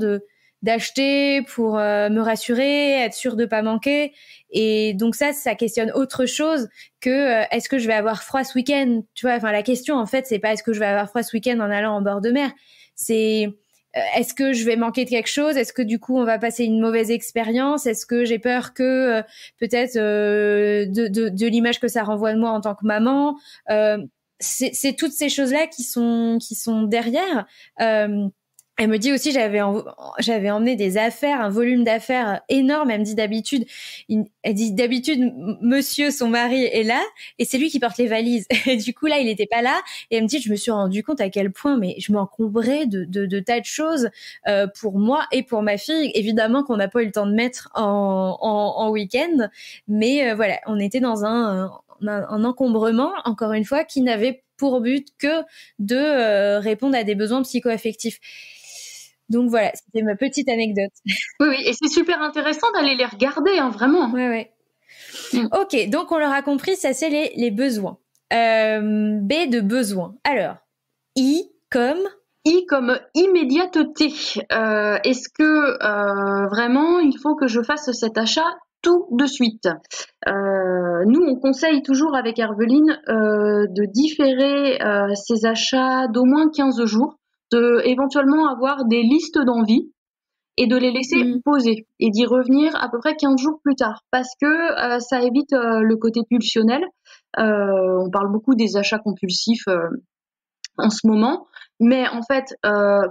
d'acheter pour me rassurer, être sûre de pas manquer. Et donc ça questionne autre chose que est-ce que je vais avoir froid ce week-end? Tu vois, la question en fait, c'est pas est-ce que je vais avoir froid ce week-end en allant en bord de mer. C'est est-ce que je vais manquer de quelque chose? Est-ce que du coup on va passer une mauvaise expérience? Est-ce que j'ai peur que peut-être de l'image que ça renvoie de moi en tant que maman? C'est toutes ces choses-là qui sont derrière. Elle me dit aussi, j'avais emmené des affaires, un volume d'affaires énorme. Elle me dit d'habitude, monsieur, son mari est là et c'est lui qui porte les valises. Et du coup, là, il était pas là. Et elle me dit, je me suis rendu compte à quel point, mais je m'encombrais de tas de choses pour moi et pour ma fille. Évidemment qu'on n'a pas eu le temps de mettre en week-end, mais voilà, on était dans un encombrement, encore une fois, qui n'avait pour but que de répondre à des besoins psycho-affectifs. Donc voilà, c'était ma petite anecdote. Oui, et c'est super intéressant d'aller les regarder, hein, vraiment. Ouais. Ok, donc on l'aura compris, ça c'est les besoins. B de besoin. Alors, I comme immédiateté. Est-ce que vraiment il faut que je fasse cet achat tout de suite? Nous, on conseille toujours avec Herveline de différer ces achats d'au moins 15 jours, de éventuellement avoir des listes d'envie et de les laisser poser et d'y revenir à peu près 15 jours plus tard, parce que ça évite le côté pulsionnel. On parle beaucoup des achats compulsifs en ce moment, mais en fait,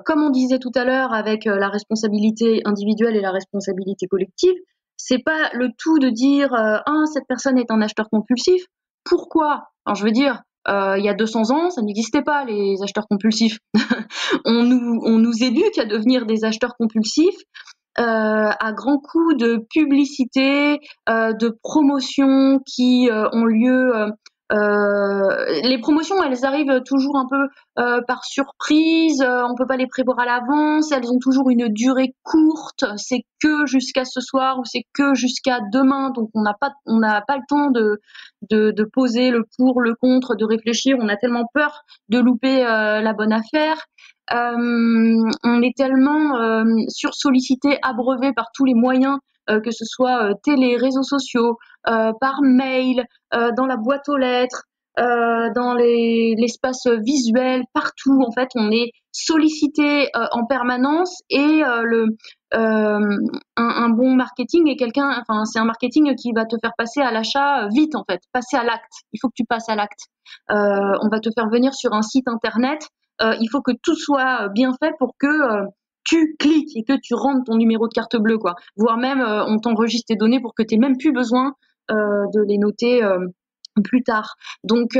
comme on disait tout à l'heure avec la responsabilité individuelle et la responsabilité collective, c'est pas le tout de dire cette personne est un acheteur compulsif. Pourquoi? Alors je veux dire, il y a 200 ans, ça n'existait pas, les acheteurs compulsifs. On nous éduque à devenir des acheteurs compulsifs à grands coups de publicité, de promotions qui ont lieu. Les promotions, elles arrivent toujours un peu par surprise. On peut pas les prévoir à l'avance. Elles ont toujours une durée courte. C'est que jusqu'à ce soir ou c'est que jusqu'à demain. Donc on n'a pas le temps de poser le pour, le contre, de réfléchir. On a tellement peur de louper la bonne affaire. On est tellement sursollicité, abreuvé par tous les moyens, que ce soit télé, réseaux sociaux, par mail, dans la boîte aux lettres, dans l'espace visuel, partout. En fait, on est sollicité en permanence et un bon marketing est c'est un marketing qui va te faire passer à l'achat vite, en fait, passer à l'acte. Il faut que tu passes à l'acte. On va te faire venir sur un site internet. Il faut que tout soit bien fait pour que tu cliques et que tu rentres ton numéro de carte bleue, quoi. Voire même, on t'enregistre tes données pour que tu n'aies même plus besoin de les noter plus tard. Donc,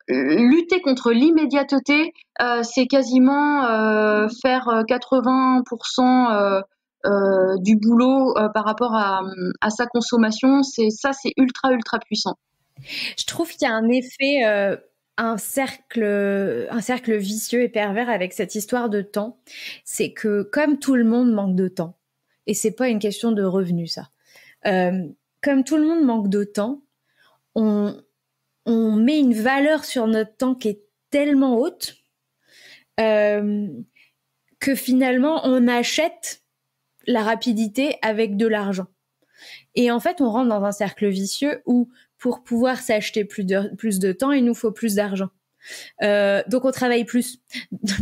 lutter contre l'immédiateté, c'est quasiment faire 80% du boulot par rapport à sa consommation. C'est ultra, ultra puissant. Je trouve qu'il y a un effet, un cercle vicieux et pervers avec cette histoire de temps. C'est que comme tout le monde manque de temps, et c'est pas une question de revenus, ça. Comme tout le monde manque de temps, on met une valeur sur notre temps qui est tellement haute que finalement on achète la rapidité avec de l'argent. Et en fait, on rentre dans un cercle vicieux où pour pouvoir s'acheter plus de temps, il nous faut plus d'argent. Donc on travaille plus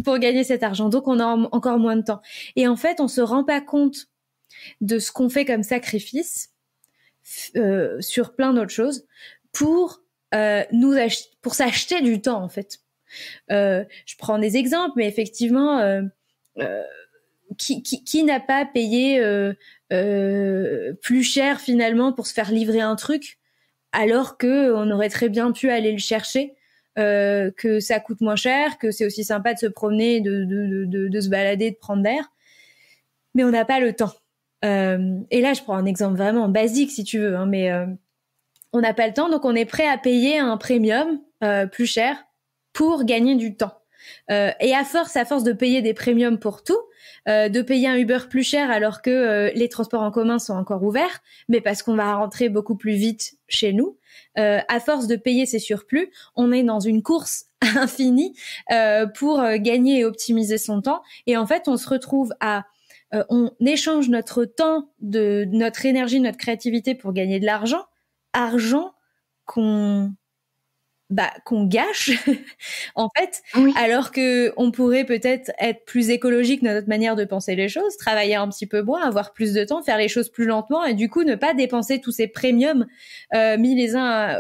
pour gagner cet argent. Donc on a encore moins de temps. Et en fait, on se rend pas compte de ce qu'on fait comme sacrifice sur plein d'autres choses pour pour s'acheter du temps, en fait. Je prends des exemples, mais effectivement, qui n'a pas payé plus cher finalement pour se faire livrer un truc alors que on aurait très bien pu aller le chercher, que ça coûte moins cher, que c'est aussi sympa de se promener, de se balader, de prendre l'air, mais on n'a pas le temps. Et là, je prends un exemple vraiment basique si tu veux, hein, mais on n'a pas le temps, donc on est prêt à payer un premium plus cher pour gagner du temps. Et à force de payer des premiums pour tout, de payer un Uber plus cher alors que les transports en commun sont encore ouverts, mais parce qu'on va rentrer beaucoup plus vite chez nous, à force de payer ces surplus, on est dans une course infinie pour gagner et optimiser son temps. Et en fait, on se retrouve on échange notre temps, notre énergie, notre créativité pour gagner de l'argent qu'on gâche en fait, Oui. alors que on pourrait peut-être être plus écologique dans notre manière de penser les choses, travailler un petit peu moins, avoir plus de temps, faire les choses plus lentement et du coup ne pas dépenser tous ces premiums mis les uns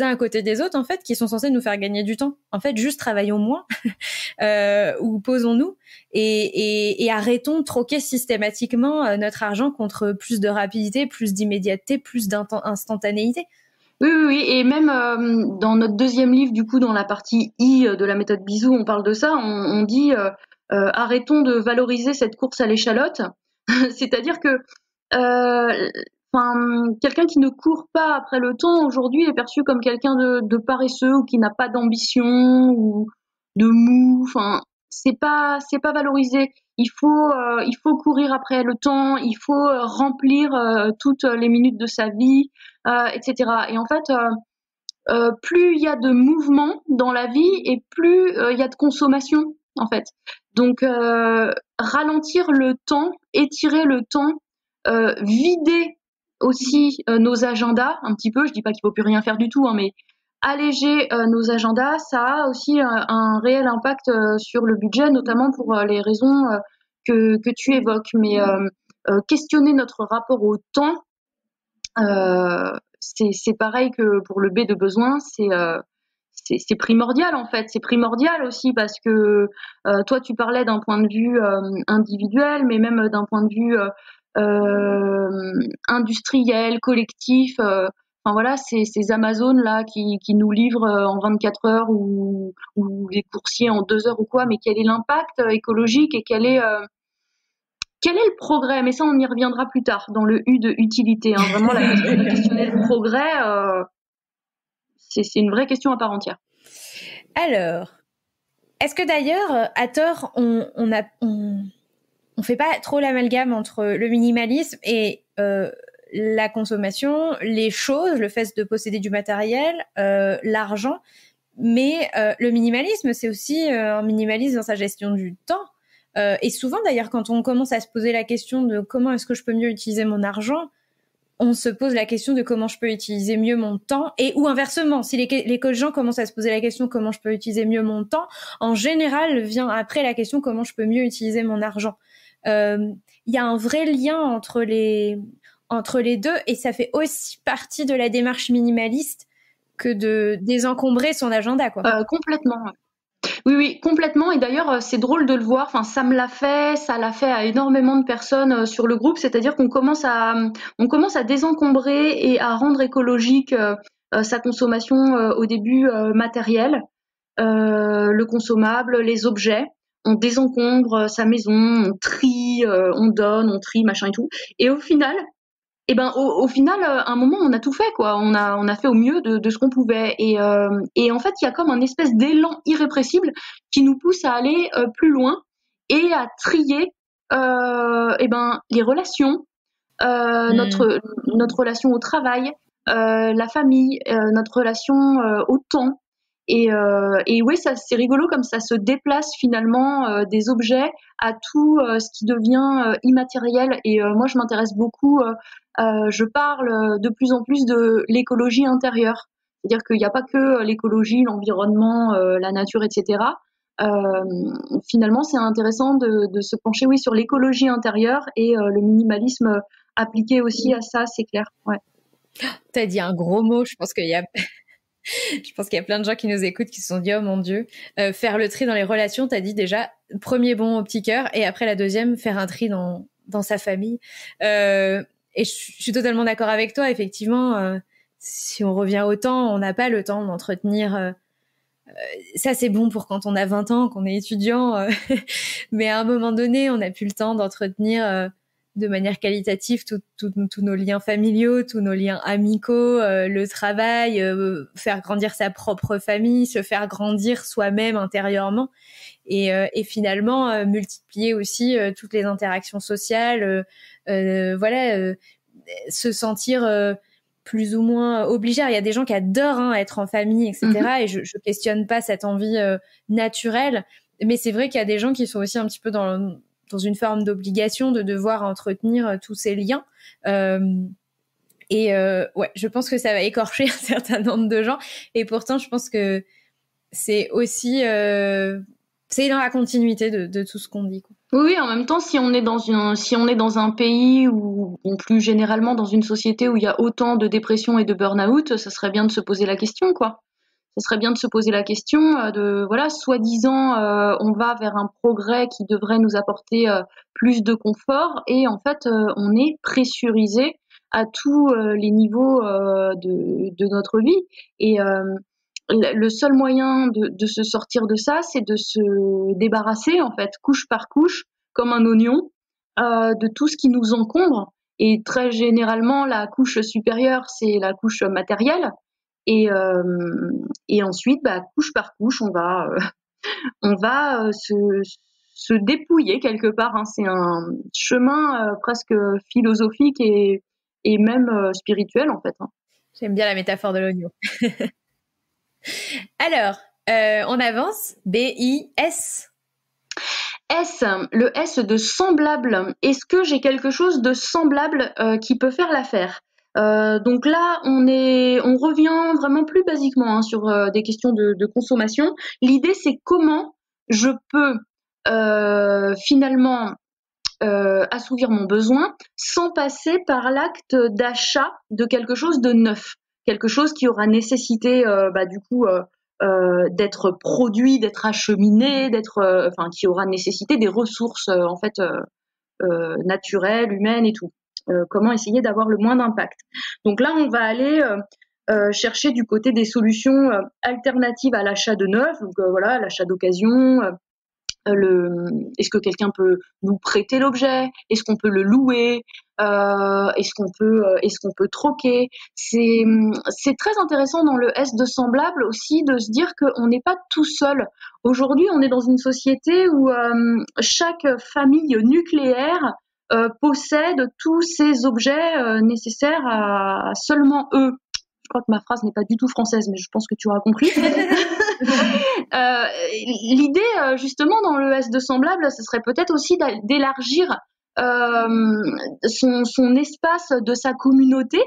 à côté des autres en fait, qui sont censés nous faire gagner du temps. En fait, juste travaillons moins ou posons-nous et arrêtons de troquer systématiquement notre argent contre plus de rapidité, plus d'immédiateté, plus d'instantanéité. Oui, oui, oui. Et même dans notre deuxième livre, du coup, dans la partie I de la méthode Bisou, on parle de ça. On dit arrêtons de valoriser cette course à l'échalote. C'est-à-dire que quelqu'un qui ne court pas après le temps aujourd'hui est perçu comme quelqu'un de paresseux ou qui n'a pas d'ambition ou de mou. Enfin, c'est pas valorisé. Il faut courir après le temps. Il faut remplir toutes les minutes de sa vie, etc. Et en fait, plus il y a de mouvement dans la vie et plus il y a de consommation, en fait. Donc, ralentir le temps, étirer le temps, vider aussi nos agendas un petit peu. Je dis pas qu'il faut plus rien faire du tout, hein, mais alléger nos agendas, ça a aussi un réel impact sur le budget, notamment pour les raisons que tu évoques. Mais questionner notre rapport au temps, c'est pareil que pour le B de besoin, c'est primordial en fait. C'est primordial aussi parce que toi tu parlais d'un point de vue individuel, mais même d'un point de vue industriel, collectif. Enfin voilà, ces Amazones là qui nous livrent en 24 heures ou les coursiers en 2 heures ou quoi, mais quel est l'impact écologique et quel est le progrès? Mais ça, on y reviendra plus tard dans le U de utilité. Hein. Vraiment, la question de questionner le progrès, c'est une vraie question à part entière. Alors, est-ce que d'ailleurs, à tort, on fait pas trop l'amalgame entre le minimalisme et la consommation, les choses, le fait de posséder du matériel, l'argent, mais le minimalisme, c'est aussi un minimalisme dans sa gestion du temps. Et souvent, d'ailleurs, quand on commence à se poser la question de comment est-ce que je peux mieux utiliser mon argent, on se pose la question de comment je peux utiliser mieux mon temps, et ou inversement, si les gens commencent à se poser la question comment je peux utiliser mieux mon temps, en général vient après la question comment je peux mieux utiliser mon argent. Il y a un vrai lien entre les deux, et ça fait aussi partie de la démarche minimaliste que de désencombrer son agenda, quoi. Complètement. Oui, oui, complètement. Et d'ailleurs, c'est drôle de le voir. Enfin, ça l'a fait à énormément de personnes sur le groupe. C'est-à-dire on commence à désencombrer et à rendre écologique sa consommation au début matérielle, le consommable, les objets. On désencombre sa maison, on trie, on donne, on trie, machin et tout. Et au final, au final, à un moment, on a tout fait, quoi. On a fait au mieux de ce qu'on pouvait. Et en fait, il y a comme un espèce d'élan irrépressible qui nous pousse à aller plus loin et à trier, les relations, notre relation au travail, la famille, notre relation au temps. Et ouais, ça c'est rigolo comme ça se déplace finalement des objets à tout ce qui devient immatériel. Et moi, je m'intéresse beaucoup. Je parle de plus en plus de l'écologie intérieure, c'est-à-dire qu'il n'y a pas que l'écologie, l'environnement, la nature, etc. Finalement, c'est intéressant de se pencher, oui, sur l'écologie intérieure et le minimalisme appliqué aussi à ça, c'est clair. Ouais. T'as dit un gros mot. Je pense qu'il y a plein de gens qui nous écoutent qui se sont dit oh mon Dieu, faire le tri dans les relations. T'as dit déjà premier bon au petit cœur, et après la deuxième, faire un tri dans sa famille. Et je suis totalement d'accord avec toi. Effectivement, si on revient au temps, on n'a pas le temps d'entretenir. Ça, c'est bon pour quand on a 20 ans, qu'on est étudiant. Mais à un moment donné, on n'a plus le temps d'entretenir de manière qualitative tous nos liens familiaux, tous nos liens amicaux, le travail, faire grandir sa propre famille, se faire grandir soi-même intérieurement. Et finalement, multiplier aussi toutes les interactions sociales. Se sentir plus ou moins obligé. Il y a des gens qui adorent être en famille, etc. Et je questionne pas cette envie naturelle. Mais c'est vrai qu'il y a des gens qui sont aussi un petit peu dans une forme d'obligation de devoir entretenir tous ces liens. Ouais, je pense que ça va écorcher un certain nombre de gens. Et pourtant, je pense que c'est aussi... c'est dans la continuité de tout ce qu'on dit, quoi. Oui, en même temps, si on est dans un pays ou plus généralement dans une société où il y a autant de dépression et de burn-out, ça serait bien de se poser la question, quoi. Ça serait bien de se poser la question de, voilà, soi-disant, on va vers un progrès qui devrait nous apporter plus de confort, et en fait, on est pressurisé à tous les niveaux de notre vie. Et le seul moyen de se sortir de ça, c'est de se débarrasser, en fait, couche par couche, comme un oignon, de tout ce qui nous encombre. Et très généralement, la couche supérieure, c'est la couche matérielle. Et ensuite, couche par couche, on va se dépouiller quelque part. Hein. C'est un chemin presque philosophique et même spirituel, en fait. Hein. J'aime bien la métaphore de l'oignon. Alors, on avance. B-I-S. S, le S de semblable. Est-ce que j'ai quelque chose de semblable qui peut faire l'affaire? Donc là, on revient vraiment plus basiquement sur des questions de consommation. L'idée, c'est comment je peux finalement assouvir mon besoin sans passer par l'acte d'achat de quelque chose de neuf, quelque chose qui aura nécessité d'être produit, d'être acheminé, qui aura nécessité des ressources naturelles, humaines et tout. comment essayer d'avoir le moins d'impact. Donc là, on va aller chercher du côté des solutions alternatives à l'achat de neuf, donc voilà, l'achat d'occasion. Est-ce que quelqu'un peut nous prêter l'objet? Est-ce qu'on peut le louer? Est-ce qu'on peut troquer? C'est très intéressant dans le S de semblable aussi de se dire qu'on n'est pas tout seul. Aujourd'hui, on est dans une société où chaque famille nucléaire possède tous ces objets nécessaires à seulement eux. Je crois que ma phrase n'est pas du tout française, mais je pense que tu auras compris. L'idée, justement, dans le S de semblable, ce serait peut-être aussi d'élargir son espace de sa communauté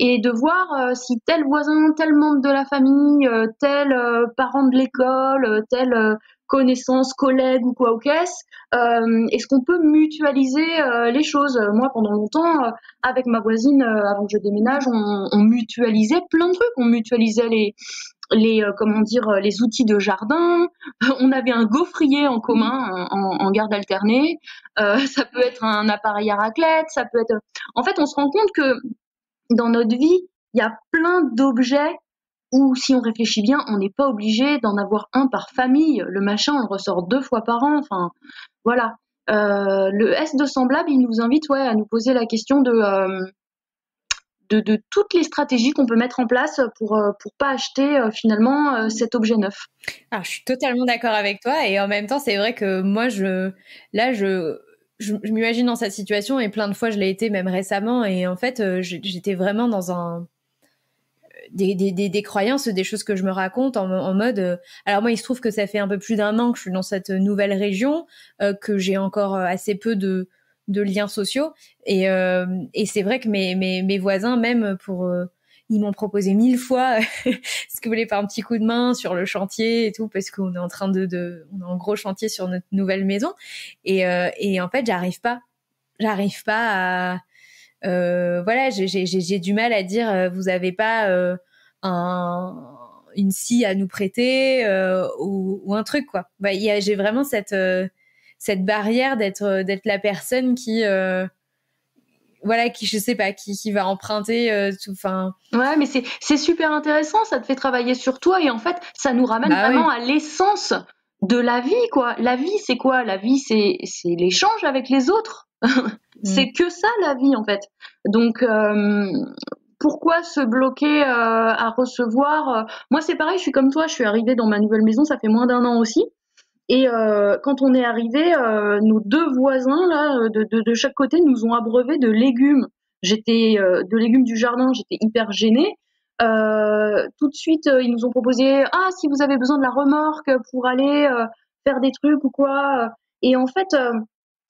et de voir si tel voisin, tel membre de la famille, tel parent de l'école, tel connaissance, collègue ou quoi ou qu'est-ce, est-ce qu'on peut mutualiser les choses? Moi, pendant longtemps, avec ma voisine, avant que je déménage, on mutualisait plein de trucs. On mutualisait les outils de jardin. On avait un gaufrier en commun en garde alternée. Ça peut être un appareil à raclette. Ça peut être. En fait, on se rend compte que dans notre vie, il y a plein d'objets où, si on réfléchit bien, on n'est pas obligé d'en avoir un par famille. Le machin, on le ressort 2 fois par an. Enfin, voilà. Le S de semblable, il nous invite à nous poser la question de toutes les stratégies qu'on peut mettre en place pour pas acheter finalement cet objet neuf. Alors, je suis totalement d'accord avec toi et en même temps, c'est vrai que moi, je m'imagine dans cette situation et plein de fois, je l'ai été même récemment et en fait, j'étais vraiment dans des croyances, des choses que je me raconte en mode. Alors moi, il se trouve que ça fait un peu plus d'1 an que je suis dans cette nouvelle région, que j'ai encore assez peu de liens sociaux et c'est vrai que mes voisins même ils m'ont proposé 1000 fois ce que vous voulez faire un petit coup de main sur le chantier et tout parce qu'on est en train on est en gros chantier sur notre nouvelle maison et en fait j'arrive pas à voilà, j'ai du mal à dire vous avez pas une scie à nous prêter ou un truc quoi. Bah, j'ai vraiment cette barrière d'être la personne qui voilà, qui je sais pas, qui va emprunter tout. Enfin. Ouais, mais c'est super intéressant. Ça te fait travailler sur toi et en fait, ça nous ramène vraiment à l'essence de la vie quoi. La vie, c'est quoi? La vie, c'est l'échange avec les autres. C'est que ça la vie en fait. Donc pourquoi se bloquer à recevoir Moi c'est pareil, je suis comme toi, je suis arrivée dans ma nouvelle maison, ça fait moins d'1 an aussi. Et quand on est arrivé, nos 2 voisins là, de chaque côté, nous ont abreuvés de légumes. De légumes du jardin, j'étais hyper gênée. Tout de suite, ils nous ont proposé si vous avez besoin de la remorque pour aller faire des trucs ou quoi. Et en fait,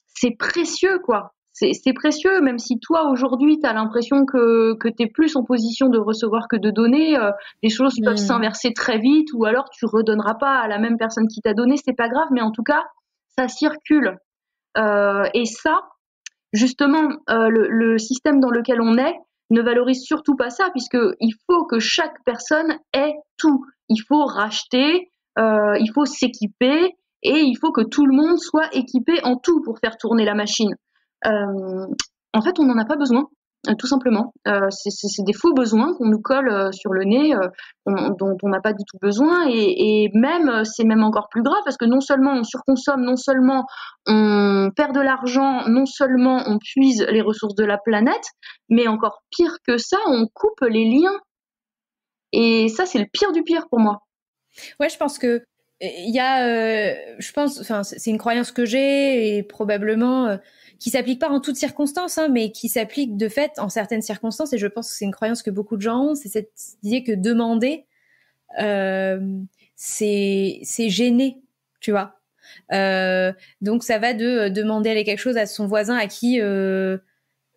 c'est précieux quoi. C'est précieux, même si toi aujourd'hui tu as l'impression que tu es plus en position de recevoir que de donner, les choses peuvent s'inverser très vite ou alors tu redonneras pas à la même personne qui t'a donné, c'est pas grave, mais en tout cas ça circule. Et ça, justement, le système dans lequel on est ne valorise surtout pas ça, puisque il faut que chaque personne ait tout. Il faut racheter, il faut s'équiper, et il faut que tout le monde soit équipé en tout pour faire tourner la machine. En fait, on n'en a pas besoin, tout simplement. C'est des faux besoins qu'on nous colle sur le nez, dont on n'a pas du tout besoin. Et même, c'est même encore plus grave parce que non seulement on surconsomme, non seulement on perd de l'argent, non seulement on puise les ressources de la planète, mais encore pire que ça, on coupe les liens. Et ça, c'est le pire du pire pour moi. Ouais, je pense que il y a, je pense, enfin, c'est une croyance que j'ai et probablement qui s'applique pas en toutes circonstances, hein, mais qui s'applique de fait en certaines circonstances. Et je pense que c'est une croyance que beaucoup de gens ont, c'est cette idée que demander, c'est gêner, tu vois. Donc ça va de demander aller quelque chose à son voisin à qui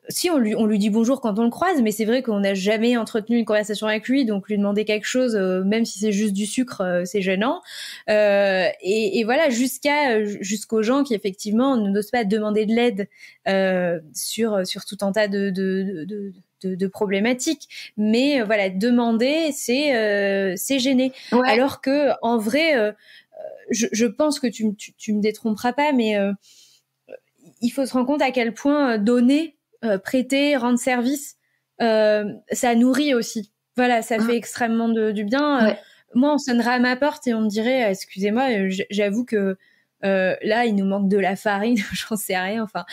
si on lui dit bonjour quand on le croise, mais c'est vrai qu'on n'a jamais entretenu une conversation avec lui, donc lui demander quelque chose, même si c'est juste du sucre, c'est gênant. Et voilà, jusqu'aux gens qui effectivement n'osent pas demander de l'aide sur tout un tas de problématiques. Mais voilà, demander, c'est gêner. Ouais. Alors que en vrai, je pense que tu me détromperas pas, mais il faut se rendre compte à quel point donner prêter, rendre service, ça nourrit aussi. Voilà, ça fait extrêmement du bien. Ouais. Moi, on sonnerait à ma porte et on me dirait, excusez-moi, j'avoue que là, il nous manque de la farine, j'en sais rien. Enfin,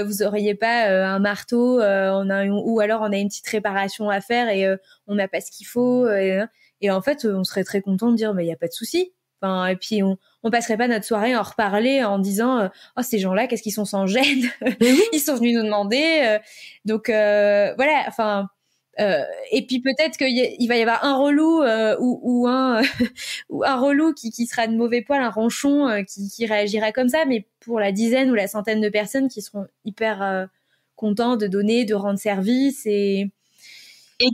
vous auriez pas un marteau, ou alors on a une petite réparation à faire et on n'a pas ce qu'il faut. Et en fait, on serait très content de dire, mais il y a pas de souci. Enfin, et puis on passerait pas notre soirée à en reparler en disant, oh ces gens-là, qu'est-ce qu'ils sont sans gêne, ils sont venus nous demander. Donc voilà, enfin. Et puis peut-être qu'il va y avoir un relou ou un ou un relou qui sera de mauvais poil, un ronchon qui réagira comme ça, mais pour la dizaine ou la centaine de personnes qui seront hyper contents de donner, de rendre service et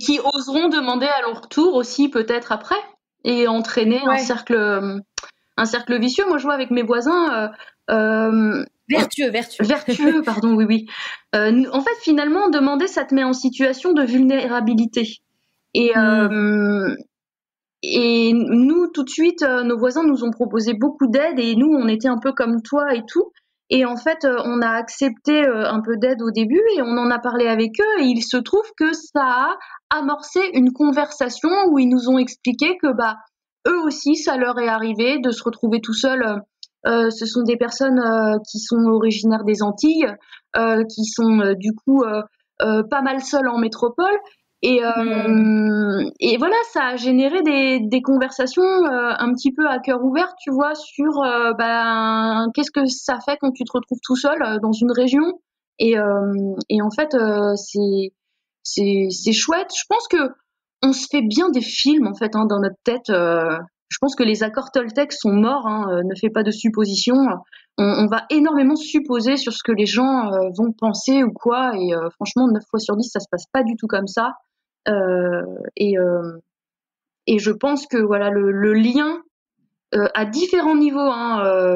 qui oseront demander à leur retour aussi peut-être après et entraîner ouais. un cercle vicieux. Moi je vois avec mes voisins vertueux, pardon, oui. En fait, finalement, demander, ça te met en situation de vulnérabilité. Et nous, tout de suite, nos voisins nous ont proposé beaucoup d'aide et nous, on était un peu comme toi et tout. Et en fait, on a accepté un peu d'aide au début et on en a parlé avec eux et il se trouve que ça a amorcé une conversation où ils nous ont expliqué que bah eux aussi, ça leur est arrivé de se retrouver tout seuls. Ce sont des personnes qui sont originaires des Antilles, qui sont du coup pas mal seules en métropole. Et voilà, ça a généré des conversations un petit peu à cœur ouvert, tu vois, sur qu'est-ce que ça fait quand tu te retrouves tout seul dans une région. Et en fait, c'est chouette. Je pense que on se fait bien des films en fait dans notre tête. Je pense que les accords Toltec sont morts. Ne fais pas de suppositions. On va énormément supposer sur ce que les gens vont penser ou quoi. Et franchement, 9 fois sur 10, ça se passe pas du tout comme ça. Euh, et, euh, et je pense que voilà le lien à différents niveaux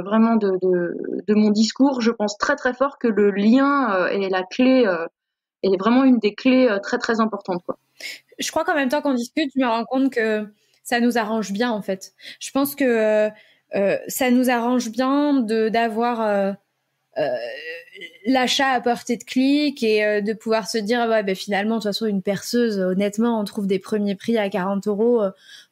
vraiment de mon discours, je pense très très fort que le lien est la clé, est vraiment une des clés très très importantes quoi. Je crois qu'en même temps qu'on discute, je me rends compte que ça nous arrange bien en fait. Je pense que ça nous arrange bien d'avoir l'achat à portée de clic et de pouvoir se dire ouais ben finalement de toute façon une perceuse honnêtement on trouve des premiers prix à 40 euros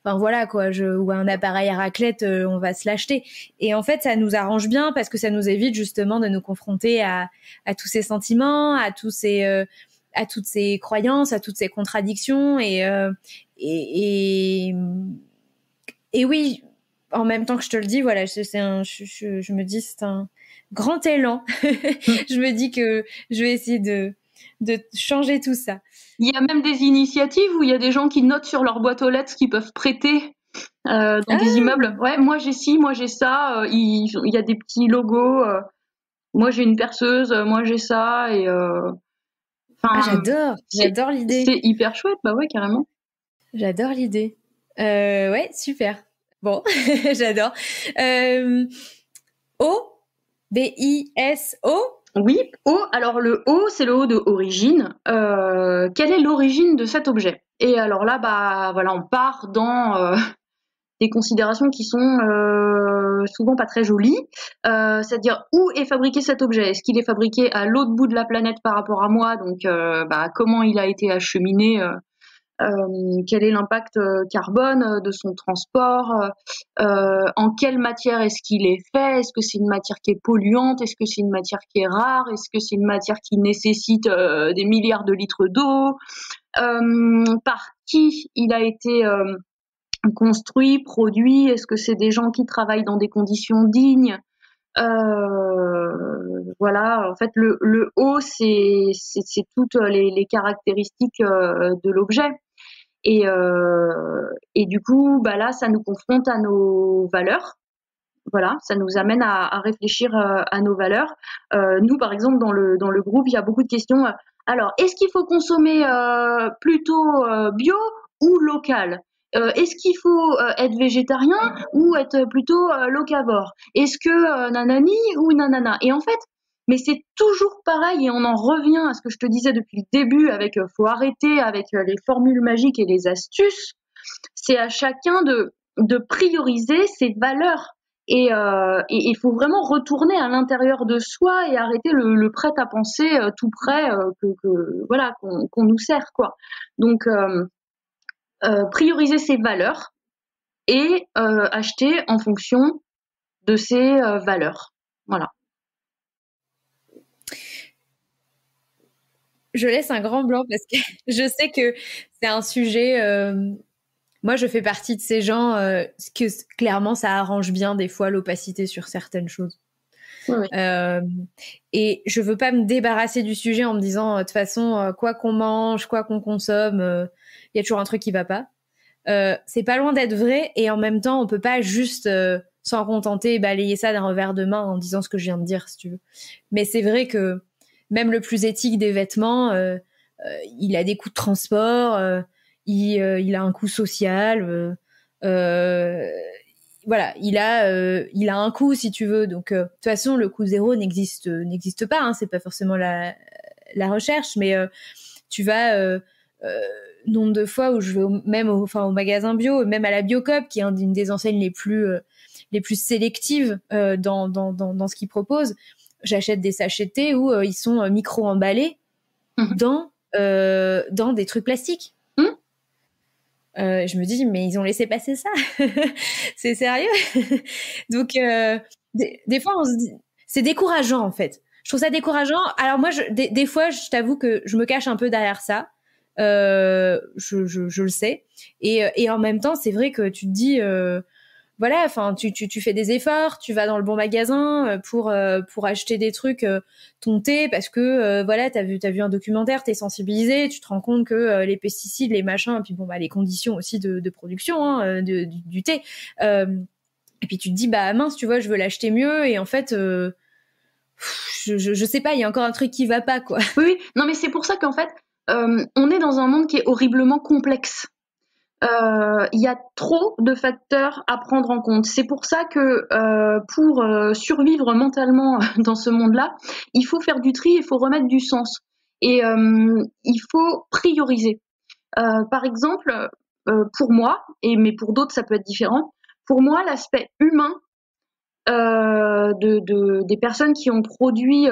enfin voilà quoi ou un appareil à raclette on va se l'acheter et en fait ça nous arrange bien parce que ça nous évite justement de nous confronter à tous ces sentiments à toutes ces croyances à toutes ces contradictions et oui en même temps que je te le dis voilà je me dis c'est un grand élan. Je me dis que je vais essayer de changer tout ça. Il y a même des initiatives où il y a des gens qui notent sur leur boîte aux lettres ce qu'ils peuvent prêter dans des immeubles. Ouais, moi j'ai ci, moi j'ai ça. Il y a des petits logos. Moi j'ai une perceuse, moi j'ai ça. Et j'adore l'idée. C'est hyper chouette, bah ouais, carrément. J'adore l'idée. Ouais, super. Bon, j'adore. O-B-I-S-O. Oui, O. Alors le O, c'est le O de origine. Quelle est l'origine de cet objet? Et alors là, bah voilà, on part dans des considérations qui sont souvent pas très jolies. C'est-à-dire où est fabriqué cet objet? Est-ce qu'il est fabriqué à l'autre bout de la planète par rapport à moi? Donc comment il a été acheminé? Quel est l'impact carbone de son transport, en quelle matière est-ce qu'il est fait, est-ce que c'est une matière qui est polluante, est-ce que c'est une matière qui est rare, est-ce que c'est une matière qui nécessite des milliards de litres d'eau, par qui il a été construit, produit, est-ce que c'est des gens qui travaillent dans des conditions dignes, voilà, en fait le haut c'est toutes les caractéristiques de l'objet. Et du coup, bah là, ça nous confronte à nos valeurs. Voilà, ça nous amène à réfléchir à nos valeurs. Nous, par exemple, dans le groupe, il y a beaucoup de questions. Alors, est-ce qu'il faut consommer plutôt bio ou local? Est-ce qu'il faut être végétarien ou être plutôt locavore? Est-ce que nanani ou nanana? Et en fait, mais c'est toujours pareil et on en revient à ce que je te disais depuis le début avec faut arrêter avec les formules magiques et les astuces. C'est à chacun de prioriser ses valeurs Et il faut vraiment retourner à l'intérieur de soi et arrêter le prêt-à-penser tout prêt voilà qu'on nous sert quoi. Donc prioriser ses valeurs et acheter en fonction de ses valeurs. Voilà. Je laisse un grand blanc parce que je sais que c'est un sujet. Moi, je fais partie de ces gens que clairement ça arrange bien des fois l'opacité sur certaines choses. Oui. Et je veux pas me débarrasser du sujet en me disant de toute façon quoi qu'on mange, quoi qu'on consomme, il y a toujours un truc qui va pas. C'est pas loin d'être vrai et en même temps on peut pas juste s'en contenter et balayer ça d'un revers de main en disant ce que je viens de dire si tu veux. Mais c'est vrai que même le plus éthique des vêtements, il a des coûts de transport, il a un coût social. Voilà, il a un coût si tu veux. Donc de toute façon le coût zéro n'existe pas. Hein, c'est pas forcément la recherche, mais tu vas nombre de fois où je vais au magasin bio, même à la Biocoop, qui est une des enseignes les plus sélectives dans ce qu'ils proposent. J'achète des sachets de thé où ils sont micro-emballés dans des trucs plastiques. Je me dis, mais ils ont laissé passer ça. C'est sérieux. Donc, des fois, on se dit, c'est décourageant, en fait. Je trouve ça décourageant. Alors moi, des fois, je t'avoue que je me cache un peu derrière ça. Je le sais. Et en même temps, c'est vrai que tu te dis, voilà, enfin, tu fais des efforts, tu vas dans le bon magasin pour acheter des trucs, ton thé, parce que voilà, t'as vu un documentaire, t'es sensibilisé, tu te rends compte que les pesticides, les machins, et puis bon bah les conditions aussi de production hein, du thé. Et puis tu te dis bah mince, tu vois, je veux l'acheter mieux, et en fait, je sais pas, il y a encore un truc qui va pas quoi. Oui, non mais c'est pour ça qu'en fait, on est dans un monde qui est horriblement complexe. Il y a trop de facteurs à prendre en compte. C'est pour ça que pour survivre mentalement dans ce monde-là, il faut faire du tri, il faut remettre du sens. Et il faut prioriser. Par exemple, pour moi, mais pour d'autres ça peut être différent, pour moi l'aspect humain des personnes qui ont produit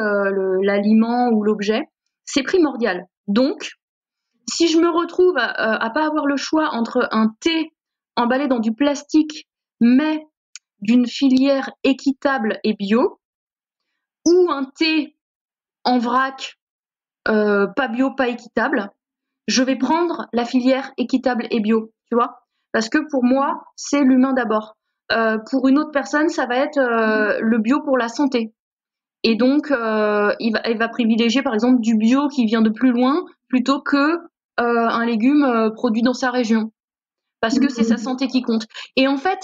l'aliment ou l'objet, c'est primordial. Donc, si je me retrouve à pas avoir le choix entre un thé emballé dans du plastique, mais d'une filière équitable et bio, ou un thé en vrac, pas bio, pas équitable, je vais prendre la filière équitable et bio, tu vois. Parce que pour moi, c'est l'humain d'abord. Pour une autre personne, ça va être le bio pour la santé. Et donc, il va privilégier par exemple du bio qui vient de plus loin plutôt que un légume produit dans sa région, parce que c'est sa santé qui compte. Et en fait,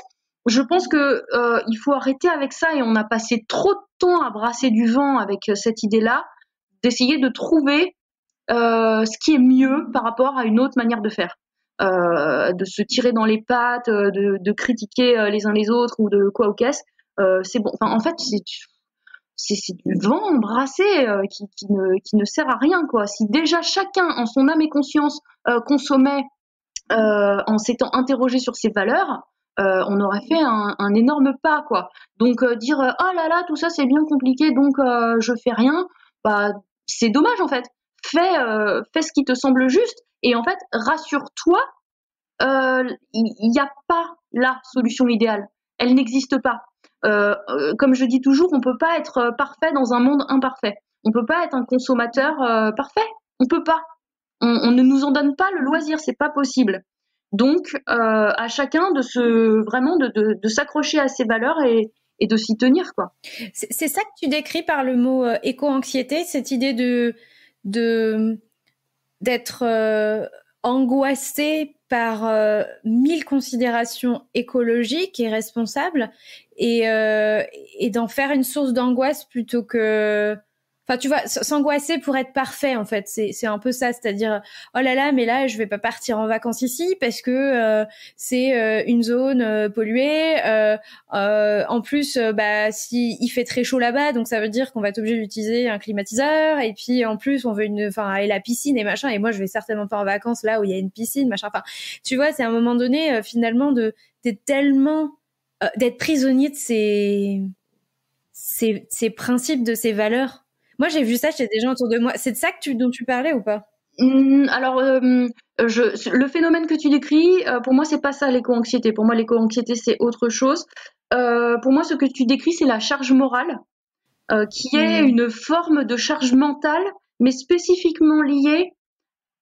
je pense que il faut arrêter avec ça, et on a passé trop de temps à brasser du vent avec cette idée-là, d'essayer de trouver ce qui est mieux par rapport à une autre manière de faire. De se tirer dans les pattes, de critiquer les uns les autres ou de quoi ou qu'est-ce. C'est bon. Enfin, en fait, c'est du vent embrassé qui ne sert à rien quoi. Si déjà chacun en son âme et conscience consommait en s'étant interrogé sur ses valeurs, on aurait fait un énorme pas quoi. Donc dire oh là là tout ça c'est bien compliqué donc je fais rien, bah c'est dommage en fait. Fais ce qui te semble juste, et en fait rassure-toi, il n'y a pas la solution idéale, elle n'existe pas. Comme je dis toujours, on peut pas être parfait dans un monde imparfait. On peut pas être un consommateur parfait. On peut pas. On ne nous en donne pas le loisir, c'est pas possible. Donc, à chacun de s'accrocher à ses valeurs et de s'y tenir, quoi. C'est ça que tu décris par le mot éco-anxiété, cette idée d'être angoissé par 1000 considérations écologiques et responsables, et d'en faire une source d'angoisse plutôt que... Enfin, tu vois, s'angoisser pour être parfait, en fait, c'est un peu ça, c'est-à-dire, oh là là, mais là, je vais pas partir en vacances ici parce que c'est une zone polluée. En plus, bah, si il fait très chaud là-bas, donc ça veut dire qu'on va être obligé d'utiliser un climatiseur. Et puis, en plus, on veut et la piscine et machin. Et moi, je vais certainement pas en vacances là où il y a une piscine, machin. Enfin, tu vois, c'est à un moment donné, finalement, d'être tellement d'être prisonnier de ses principes, de ses valeurs. Moi, j'ai vu ça chez des gens autour de moi. C'est de ça dont tu parlais ou pas? Alors, le phénomène que tu décris, pour moi, c'est pas ça l'éco-anxiété. Pour moi, l'éco-anxiété, c'est autre chose. Pour moi, ce que tu décris, c'est la charge morale, qui est une forme de charge mentale, mais spécifiquement liée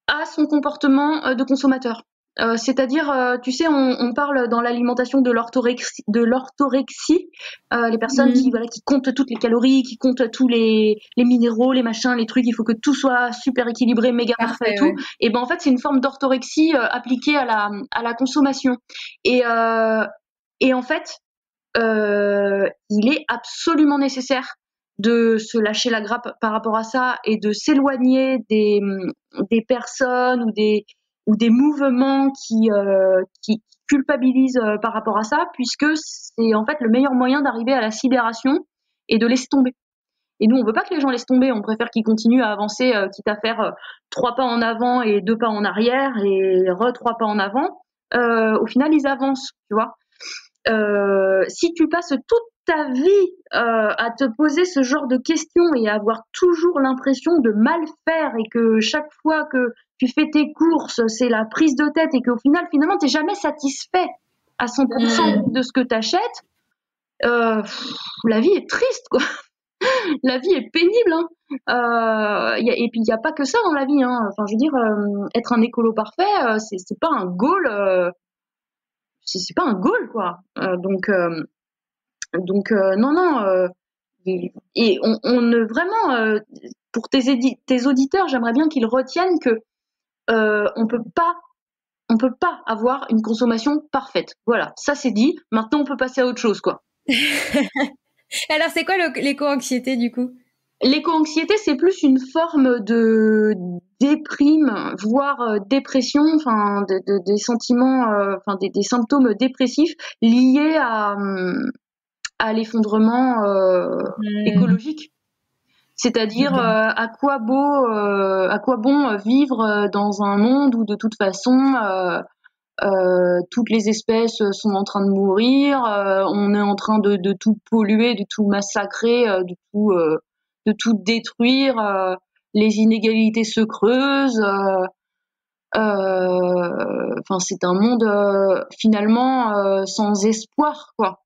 à son comportement de consommateur. C'est-à-dire, tu sais, on parle dans l'alimentation de l'orthorexie, les personnes qui comptent toutes les calories, qui comptent tous les minéraux, les machins, les trucs, il faut que tout soit super équilibré, méga parfait et tout. Ouais. Et ben en fait, c'est une forme d'orthorexie appliquée à la consommation. Et en fait, il est absolument nécessaire de se lâcher la grappe par rapport à ça et de s'éloigner des personnes ou des mouvements qui culpabilisent par rapport à ça, puisque c'est en fait le meilleur moyen d'arriver à la sidération et de laisser tomber. Et nous, on veut pas que les gens laissent tomber, on préfère qu'ils continuent à avancer, quitte à faire 3 pas en avant et 2 pas en arrière et 3 pas en avant. Au final, ils avancent, tu vois. Si tu passes toute ta vie à te poser ce genre de questions et à avoir toujours l'impression de mal faire et que chaque fois que tu fais tes courses, c'est la prise de tête et qu'au final, finalement, t'es jamais satisfait à 100% de ce que t'achètes, la vie est triste, quoi. La vie est pénible, hein. Et puis il n'y a pas que ça dans la vie, hein. Enfin, je veux dire, être un écolo parfait, c'est pas un goal. C'est pas un goal, quoi. Donc non, non. Et on ne vraiment, pour tes auditeurs, j'aimerais bien qu'ils retiennent que on peut pas avoir une consommation parfaite. Voilà, ça c'est dit. Maintenant, on peut passer à autre chose, quoi. Alors, c'est quoi l'éco-anxiété, du coup? L'éco-anxiété, c'est plus une forme de déprime, voire dépression, enfin des sentiments, enfin des symptômes dépressifs liés à l'effondrement écologique. C'est-à-dire à quoi bon vivre dans un monde où de toute façon toutes les espèces sont en train de mourir, on est en train de tout polluer, de tout massacrer, de tout détruire, les inégalités se creusent. Enfin, c'est un monde finalement sans espoir, quoi.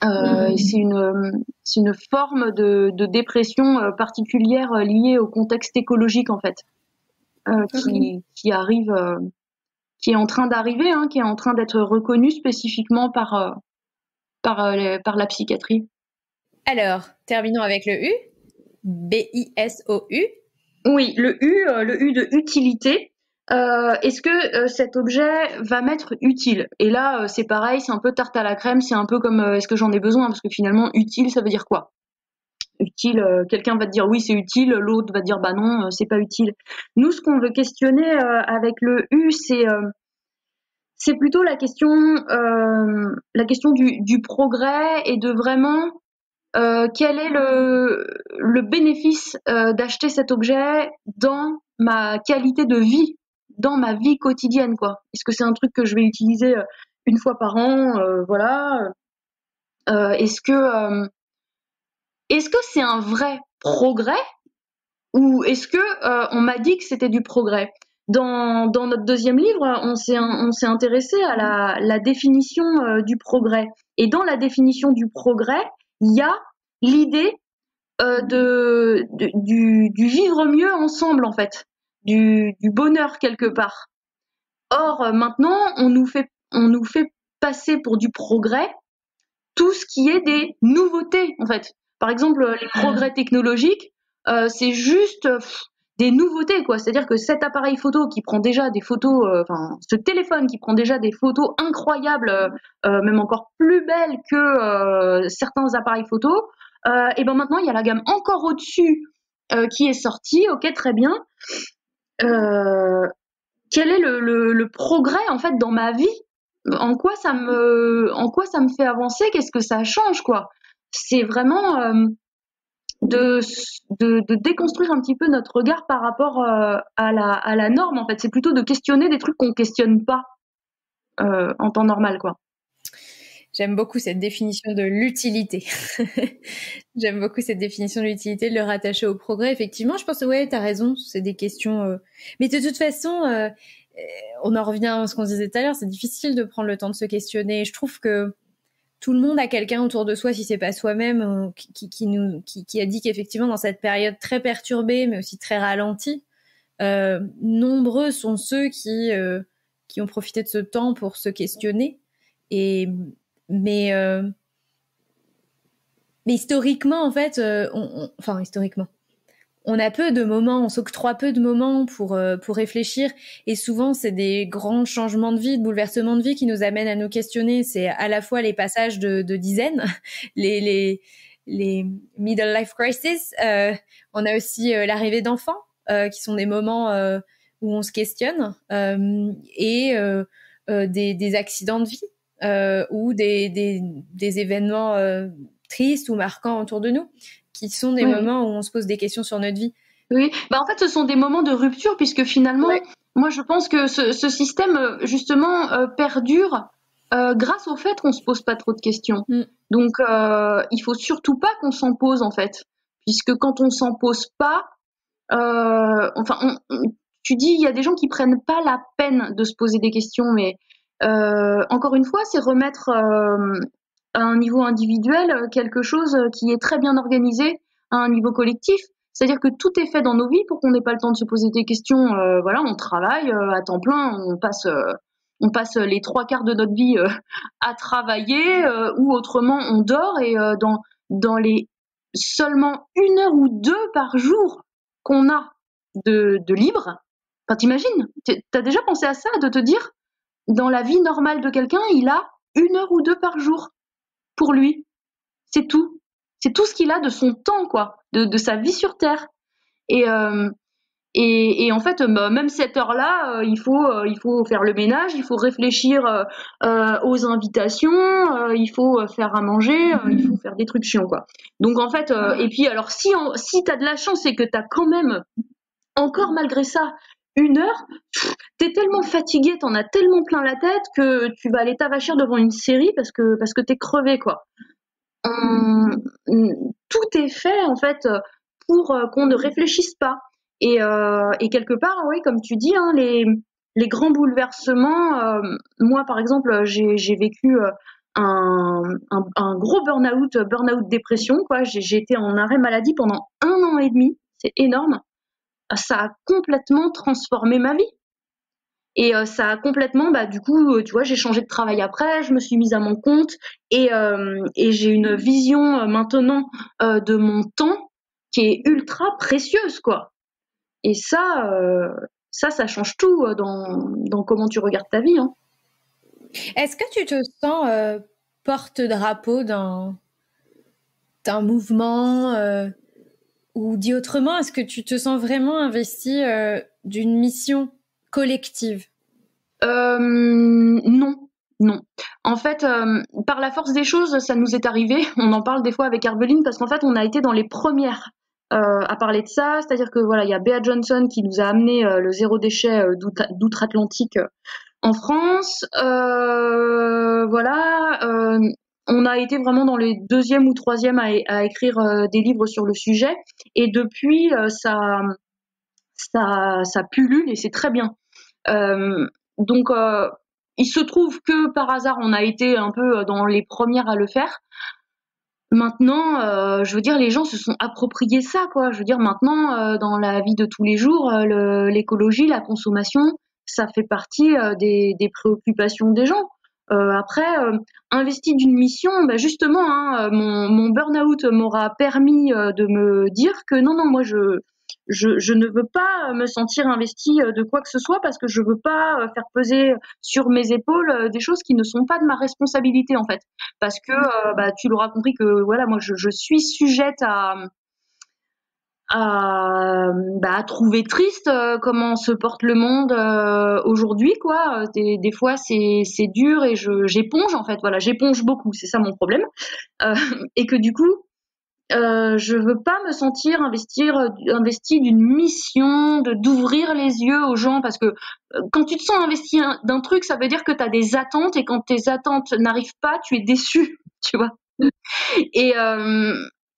C'est une forme de dépression particulière liée au contexte écologique, en fait, qui arrive, qui est en train d'arriver, hein, qui est en train d'être reconnue spécifiquement par la psychiatrie. Alors, terminons avec le U. B-I-S-O-U. Oui, le U de utilité. Est-ce que cet objet va m'être utile? Et là, c'est pareil, c'est un peu tarte à la crème, c'est un peu comme est-ce que j'en ai besoin? Parce que finalement, utile, ça veut dire quoi? Utile, quelqu'un va te dire oui, c'est utile, l'autre va te dire bah non, c'est pas utile. Nous, ce qu'on veut questionner avec le U, c'est plutôt la question du progrès et de vraiment quel est le bénéfice d'acheter cet objet dans ma qualité de vie, dans ma vie quotidienne, quoi. Est-ce que c'est un truc que je vais utiliser une fois par an, voilà. Est-ce que c'est un vrai progrès ou est-ce que on m'a dit que c'était du progrès? Dans notre deuxième livre, on s'est intéressé à la définition du progrès. Et dans la définition du progrès, il y a l'idée du vivre mieux ensemble, en fait, du bonheur quelque part. Or, maintenant, on nous fait passer pour du progrès tout ce qui est des nouveautés, en fait. Par exemple, les progrès technologiques, c'est juste des nouveautés, quoi. C'est-à-dire que cet appareil photo qui prend déjà des photos, enfin, ce téléphone qui prend déjà des photos incroyables, même encore plus belles que certains appareils photo, et ben maintenant il y a la gamme encore au-dessus qui est sortie. Ok, très bien. Quel est le progrès en fait dans ma vie? En quoi ça me fait avancer? Qu'est-ce que ça change, quoi? C'est vraiment de déconstruire un petit peu notre regard par rapport à la norme, en fait. C'est plutôt de questionner des trucs qu'on questionne pas en temps normal, quoi. J'aime beaucoup cette définition de l'utilité. J'aime beaucoup cette définition de l'utilité, de le rattacher au progrès. Effectivement, je pense que ouais, t'as raison, c'est des questions... Mais de toute façon, on en revient à ce qu'on disait tout à l'heure, c'est difficile de prendre le temps de se questionner. Je trouve que tout le monde a quelqu'un autour de soi, si c'est pas soi-même, qui a dit qu'effectivement, dans cette période très perturbée, mais aussi très ralentie, nombreux sont ceux qui ont profité de ce temps pour se questionner. Mais historiquement, en fait, historiquement, on a peu de moments, on s'octroie peu de moments pour réfléchir. Et souvent, c'est des grands changements de vie, de bouleversements de vie qui nous amènent à nous questionner. C'est à la fois les passages de dizaines, les middle life crisis. On a aussi l'arrivée d'enfants, qui sont des moments où on se questionne, et des accidents de vie, ou des événements tristes ou marquants autour de nous, qui sont des moments où on se pose des questions sur notre vie. Oui, en fait, ce sont des moments de rupture puisque finalement, moi, je pense que ce système, justement, perdure grâce au fait qu'on se pose pas trop de questions. Donc, il faut surtout pas qu'on s'en pose, en fait, puisque quand on s'en pose pas, tu dis, il y a des gens qui prennent pas la peine de se poser des questions, mais encore une fois, c'est remettre à un niveau individuel quelque chose qui est très bien organisé à un niveau collectif. C'est-à-dire que tout est fait dans nos vies pour qu'on n'ait pas le temps de se poser des questions. Voilà, on travaille à temps plein, on passe les 3/4 de notre vie à travailler, ou autrement on dort, et dans les seulement 1 heure ou 2 par jour qu'on a de libre. Enfin, t'imagines, t'as déjà pensé à ça, de te dire, dans la vie normale de quelqu'un, il a 1 heure ou 2 par jour pour lui. C'est tout. C'est tout ce qu'il a de son temps, quoi, de sa vie sur Terre. Et en fait, même cette heure-là, il faut faire le ménage, il faut réfléchir aux invitations, il faut faire à manger, il faut faire des trucs chiants, quoi. Donc en fait, et puis alors si t'as de la chance et que t'as quand même encore malgré ça 1 heure, t'es tellement fatigué, t'en as tellement plein la tête que tu vas aller t'avachir devant une série parce que t'es crevé, quoi. Tout est fait en fait pour qu'on ne réfléchisse pas. Et quelque part, oui, comme tu dis, hein, les grands bouleversements. Moi, par exemple, j'ai vécu un gros burn-out dépression, quoi. J'ai été en arrêt maladie pendant 1 an et demi. C'est énorme. Ça a complètement transformé ma vie. Et ça a complètement, du coup, tu vois, j'ai changé de travail après, je me suis mise à mon compte, et j'ai une vision maintenant de mon temps qui est ultra précieuse, quoi. Et ça change tout dans comment tu regardes ta vie, hein. Est-ce que tu te sens porte-drapeau d'un mouvement, ou dit autrement, est-ce que tu te sens vraiment investi d'une mission collective? Non. En fait, par la force des choses, ça nous est arrivé. On en parle des fois avec Arbeline parce qu'en fait, on a été dans les premières à parler de ça. C'est-à-dire que voilà, il y a Bea Johnson qui nous a amené le zéro déchet d'outre-Atlantique en France. Voilà. On a été vraiment dans les 2e ou 3e à écrire des livres sur le sujet. Et depuis, ça pullule et c'est très bien. Donc, il se trouve que par hasard, on a été un peu dans les premières à le faire. Maintenant, je veux dire, les gens se sont appropriés ça, quoi. Je veux dire, maintenant, dans la vie de tous les jours, l'écologie, la consommation, ça fait partie des préoccupations des gens. Après, investi d'une mission, justement, hein, mon burn-out m'aura permis de me dire que non, moi, je ne veux pas me sentir investie de quoi que ce soit parce que je veux pas faire peser sur mes épaules des choses qui ne sont pas de ma responsabilité, en fait. Parce que tu l'auras compris que voilà, moi je suis sujette à trouver triste comment se porte le monde aujourd'hui, quoi. Des fois c'est dur et j'éponge, en fait. Voilà, j'éponge beaucoup, c'est ça mon problème. Et que du coup je veux pas me sentir investi d'une mission, d'ouvrir les yeux aux gens, parce que quand tu te sens investi d'un truc, ça veut dire que tu as des attentes, et quand tes attentes n'arrivent pas, tu es déçu, tu vois. Et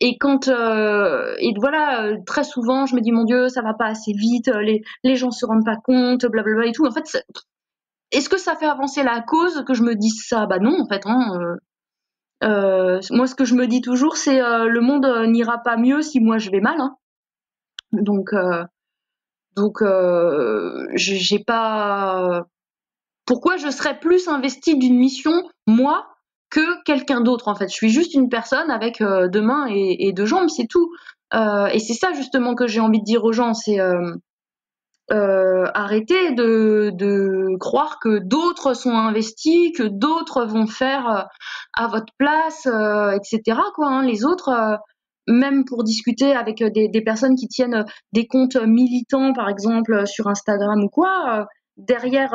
et quand et voilà, très souvent, je me dis mon Dieu, ça va pas assez vite, les gens se rendent pas compte, blablabla et tout. En fait, est-ce que ça fait avancer la cause que je me dise ça? Bah non, en fait. Hein, moi, ce que je me dis toujours, c'est le monde n'ira pas mieux si moi je vais mal. Hein. Donc, j'ai pas. Pourquoi je serais plus investie d'une mission, moi, que quelqu'un d'autre, en fait. Je suis juste une personne avec deux mains et deux jambes, c'est tout. Et c'est ça, justement, que j'ai envie de dire aux gens, c'est arrêtez de croire que d'autres sont investis, que d'autres vont faire à votre place, etc. Quoi, hein. Les autres, même pour discuter avec des personnes qui tiennent des comptes militants, par exemple, sur Instagram ou quoi, derrière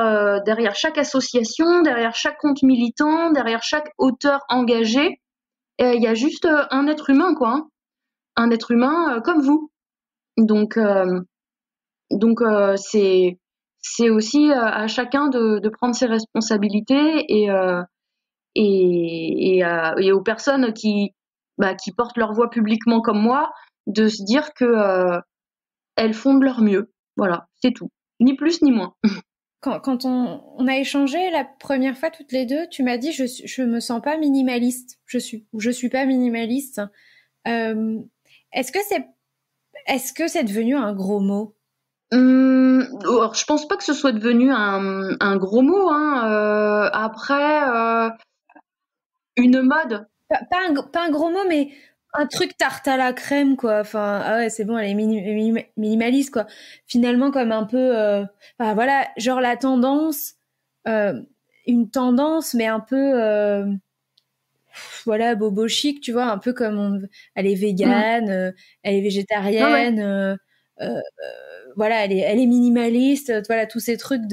chaque association, derrière chaque compte militant, derrière chaque auteur engagé, il y a juste un être humain, quoi, hein. Un être humain comme vous. Donc, c'est aussi à chacun de prendre ses responsabilités et aux personnes qui portent leur voix publiquement comme moi, de se dire que elles font de leur mieux. Voilà, c'est tout. Ni plus ni moins. Quand on a échangé la première fois toutes les deux, tu m'as dit je me sens pas minimaliste. Je suis pas minimaliste. Euh, est-ce que c'est devenu un gros mot? Alors, je pense pas que ce soit devenu un gros mot. Hein. Après, une mode. Pas un gros mot, mais un truc tarte à la crème, quoi. Enfin, ah ouais, c'est bon, elle est minimaliste, quoi. Finalement, comme un peu, enfin, voilà, genre la tendance, euh, une tendance, mais un peu, voilà, bobo chic, tu vois, un peu comme elle est végane, elle est Ouais, ouais. végétarienne, euh, voilà, elle est minimaliste, voilà, tous ces trucs.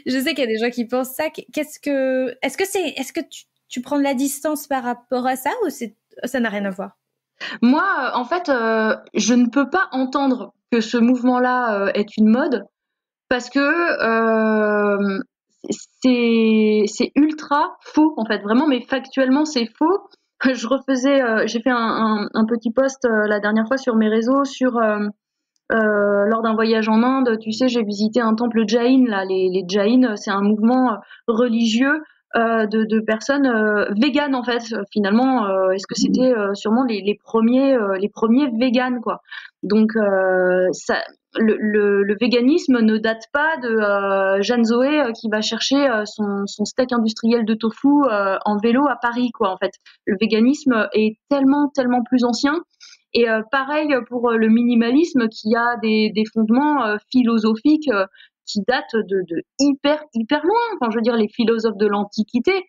Je sais qu'il y a des gens qui pensent ça. Est-ce que tu prends de la distance par rapport à ça ou ça n'a rien à voir? Moi, en fait, je ne peux pas entendre que ce mouvement-là est une mode parce que c'est ultra faux, en fait. Vraiment, mais factuellement, c'est faux. J'ai fait un petit post la dernière fois sur mes réseaux sur lors d'un voyage en Inde, tu sais, j'ai visité un temple Jain. Là, les Jain, c'est un mouvement religieux de personnes véganes en fait. Finalement, est-ce que c'était sûrement les premiers véganes quoi. Donc le véganisme ne date pas de Jeanne Zoé qui va chercher son steak industriel de tofu en vélo à Paris quoi. En fait, le véganisme est tellement plus ancien. Et pareil pour le minimalisme qui a des fondements philosophiques qui datent de hyper loin. Enfin, je veux dire, les philosophes de l'Antiquité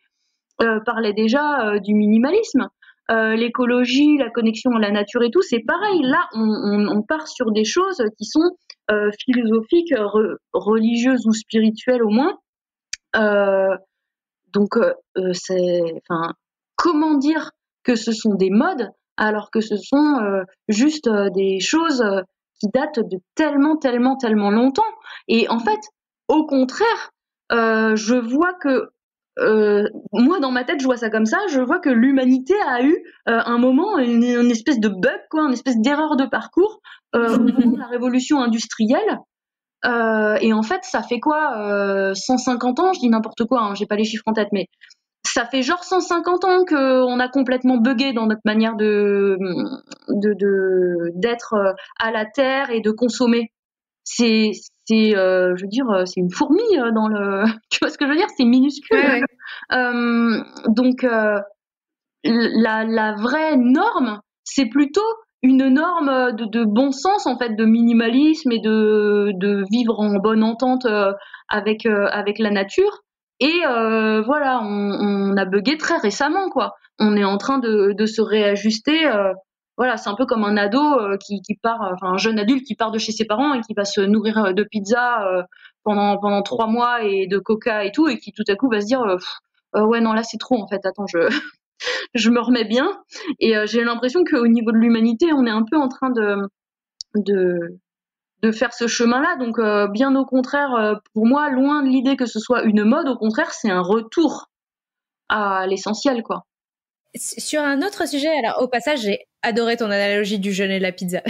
parlaient déjà du minimalisme. L'écologie, la connexion à la nature et tout, c'est pareil. Là, on part sur des choses qui sont philosophiques, religieuses ou spirituelles au moins. Euh, enfin, comment dire que ce sont des modes alors que ce sont juste des choses qui datent de tellement longtemps. Et en fait, au contraire, je vois que moi dans ma tête, je vois ça comme ça. Je vois que l'humanité a eu un moment une espèce de bug, quoi, une espèce d'erreur de parcours au moment de la révolution industrielle. Et en fait, ça fait quoi 150 ans, je dis n'importe quoi, hein, j'ai pas les chiffres en tête, mais ça fait genre 150 ans qu'on a complètement buggé dans notre manière d'être à la terre et de consommer. C'est, je veux dire, c'est une fourmi dans le. Tu vois ce que je veux dire? C'est minuscule. Ouais, ouais. Donc la vraie norme, c'est plutôt une norme de bon sens en fait, de minimalisme et de vivre en bonne entente avec la nature. Et voilà, on a bugué très récemment quoi. On est en train de se réajuster. Voilà, c'est un peu comme un ado qui part, enfin un jeune adulte qui part de chez ses parents et qui va se nourrir de pizza pendant 3 mois et de coca et tout, et qui tout à coup va se dire ouais non là c'est trop en fait. Attends, je me remets bien. Et j'ai l'impression qu'au niveau de l'humanité, on est un peu en train de, de faire ce chemin-là. Donc, bien au contraire, pour moi, loin de l'idée que ce soit une mode, au contraire, c'est un retour à l'essentiel, quoi. Sur un autre sujet, alors au passage, j'ai adoré ton analogie du jeûne et de la pizza.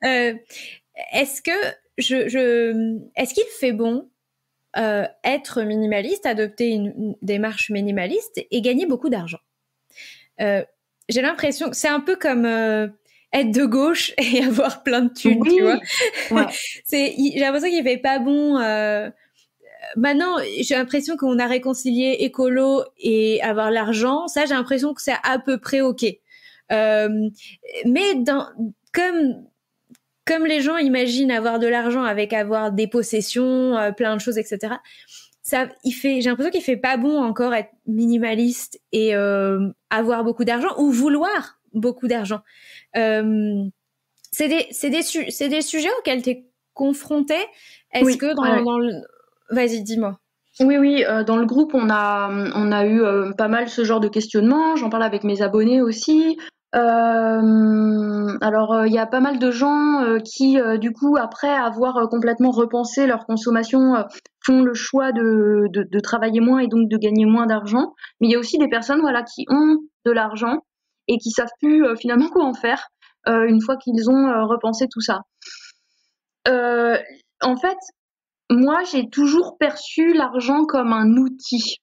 Mais, est-ce que est-ce qu'il fait bon être minimaliste, adopter une démarche minimaliste et gagner beaucoup d'argent? J'ai l'impression que c'est un peu comme être de gauche et avoir plein de thunes, Oui, tu vois. ouais. J'ai l'impression qu'il fait pas bon. Maintenant, j'ai l'impression qu'on a réconcilié écolo et avoir l'argent. Ça, j'ai l'impression que c'est à peu près ok. Mais comme les gens imaginent avoir de l'argent avec avoir des possessions, plein de choses, etc. J'ai l'impression qu'il fait pas bon encore être minimaliste et avoir beaucoup d'argent ou vouloir beaucoup d'argent. C'est des sujets auxquels t'es confronté. Est-ce Oui, que dans le... Vas-y, dis-moi. oui, dans le groupe, on a eu pas mal ce genre de questionnement. J'en parle avec mes abonnés aussi. Alors, il y a pas mal de gens qui, du coup, après avoir complètement repensé leur consommation, font le choix de travailler moins et donc de gagner moins d'argent. Mais il y a aussi des personnes, voilà, qui ont de l'argent et qui savent plus finalement quoi en faire une fois qu'ils ont repensé tout ça. Euh, En fait, moi, j'ai toujours perçu l'argent comme un outil.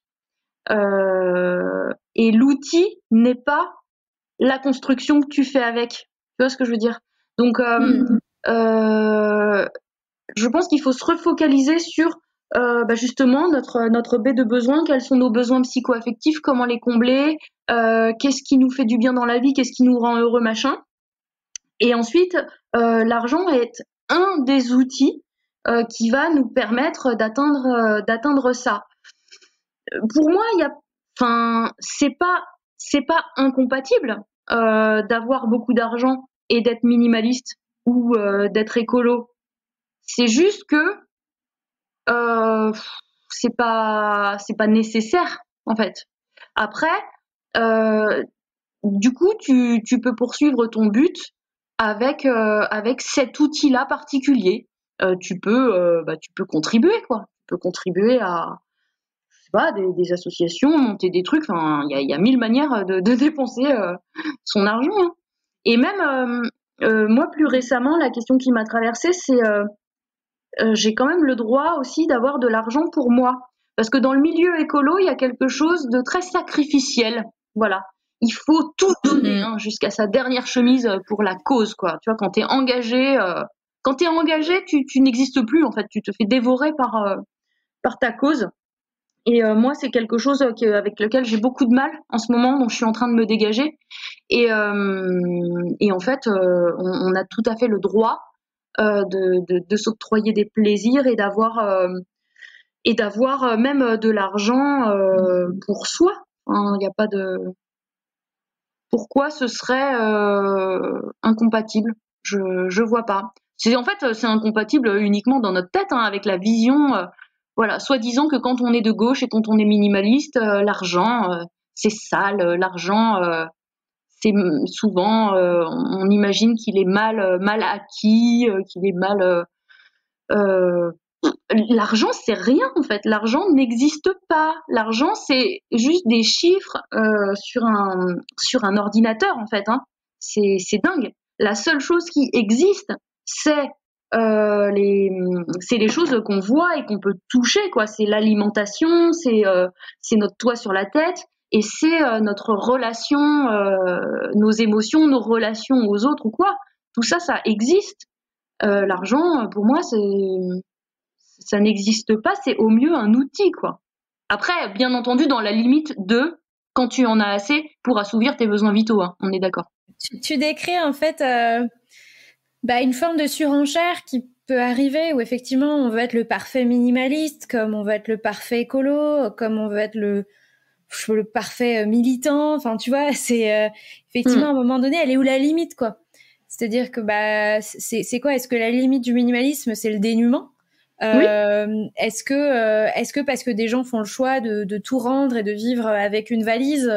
Et l'outil n'est pas la construction que tu fais avec. Tu vois ce que je veux dire? Donc, euh, je pense qu'il faut se refocaliser sur justement notre baie de besoins, quels sont nos besoins psycho-affectifs, comment les combler, qu'est-ce qui nous fait du bien dans la vie, qu'est-ce qui nous rend heureux, machin. Et ensuite, l'argent est un des outils qui va nous permettre d'atteindre ça. Pour moi, c'est pas incompatible d'avoir beaucoup d'argent et d'être minimaliste ou d'être écolo. C'est juste que euh, c'est pas nécessaire en fait. Après, euh, du coup, tu peux poursuivre ton but avec cet outil-là particulier. Tu peux contribuer quoi. Tu peux contribuer à je sais pas des associations, monter des trucs. Enfin, il y a mille manières de dépenser son argent. Hein. Et même moi, plus récemment, la question qui m'a traversée, c'est j'ai quand même le droit aussi d'avoir de l'argent pour moi. Parce que dans le milieu écolo, il y a quelque chose de très sacrificiel. Voilà. Il faut tout donner, hein, jusqu'à sa dernière chemise pour la cause, quoi. Tu vois, quand t'es engagé, tu n'existes plus, en fait. Tu te fais dévorer par ta cause. Et moi, c'est quelque chose avec lequel j'ai beaucoup de mal en ce moment, dont je suis en train de me dégager. Et en fait, on a tout à fait le droit de s'octroyer des plaisirs et d'avoir même de l'argent pour soi. Il n'y a pas de pourquoi ce serait incompatible. Je vois pas. C'est incompatible uniquement dans notre tête, hein, avec la vision, voilà, soi-disant que quand on est de gauche et quand on est minimaliste, l'argent c'est sale, l'argent c'est souvent on imagine qu'il est mal acquis, qu'il est mal l'argent, c'est rien en fait. L'argent n'existe pas. L'argent, c'est juste des chiffres sur un ordinateur en fait. Hein. C'est dingue. La seule chose qui existe, c'est c'est les choses qu'on voit et qu'on peut toucher quoi. C'est l'alimentation, c'est notre toit sur la tête et c'est notre relation, nos émotions, nos relations aux autres ou quoi. Tout ça, ça existe. L'argent, pour moi, ça n'existe pas, c'est au mieux un outil, quoi. Après, bien entendu, dans la limite de quand tu en as assez pour assouvir tes besoins vitaux, hein, on est d'accord. Tu décris en fait une forme de surenchère qui peut arriver où effectivement on veut être le parfait minimaliste, comme on veut être le parfait écolo, comme on veut être le parfait militant. Enfin, tu vois, c'est effectivement à un moment donné, elle est où la limite, quoi. C'est-à-dire que c'est quoi? Est-ce que la limite du minimalisme, c'est le dénuement? Oui. Est-ce que parce que des gens font le choix de tout rendre et de vivre avec une valise,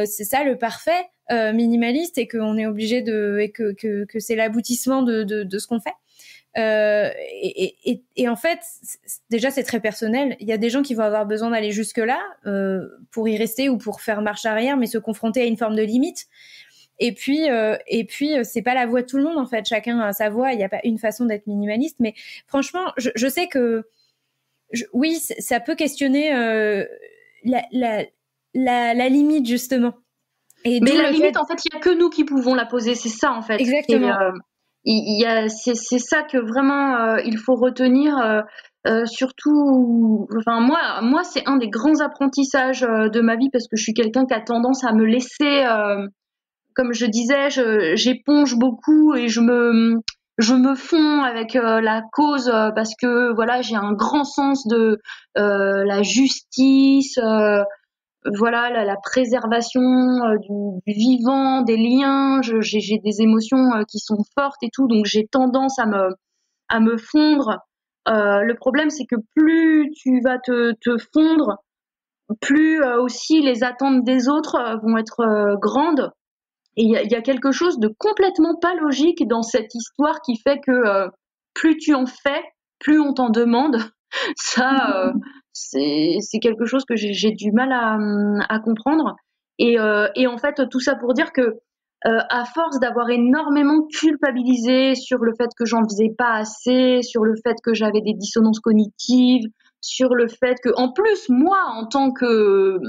c'est ça le parfait minimaliste et qu'on est obligé et que c'est l'aboutissement de ce qu'on fait. Et en fait, déjà c'est très personnel. Il y a des gens qui vont avoir besoin d'aller jusque là pour y rester ou pour faire marche arrière, mais se confronter à une forme de limite. Et puis c'est pas la voix de tout le monde en fait. Chacun a sa voix. Il n'y a pas une façon d'être minimaliste. Mais franchement, je sais que oui, ça peut questionner la limite justement. Mais la limite, en fait, il y a que nous qui pouvons la poser. C'est ça en fait. Exactement. C'est ça que vraiment il faut retenir. Surtout, enfin moi c'est un des grands apprentissages de ma vie parce que je suis quelqu'un qui a tendance à me laisser, comme je disais, j'éponge beaucoup et je me fonds avec la cause parce que voilà j'ai un grand sens de la justice. Voilà la préservation du vivant, des liens. J'ai des émotions qui sont fortes et tout, donc j'ai tendance à me fondre. Le problème, c'est que plus tu vas te fondre, plus aussi les attentes des autres vont être grandes. Et il y a quelque chose de complètement pas logique dans cette histoire qui fait que plus tu en fais, plus on t'en demande. Ça, c'est quelque chose que j'ai du mal à comprendre. Et en fait, tout ça pour dire que à force d'avoir énormément culpabilisé sur le fait que j'en faisais pas assez, sur le fait que j'avais des dissonances cognitives, sur le fait que, en plus, moi, en tant que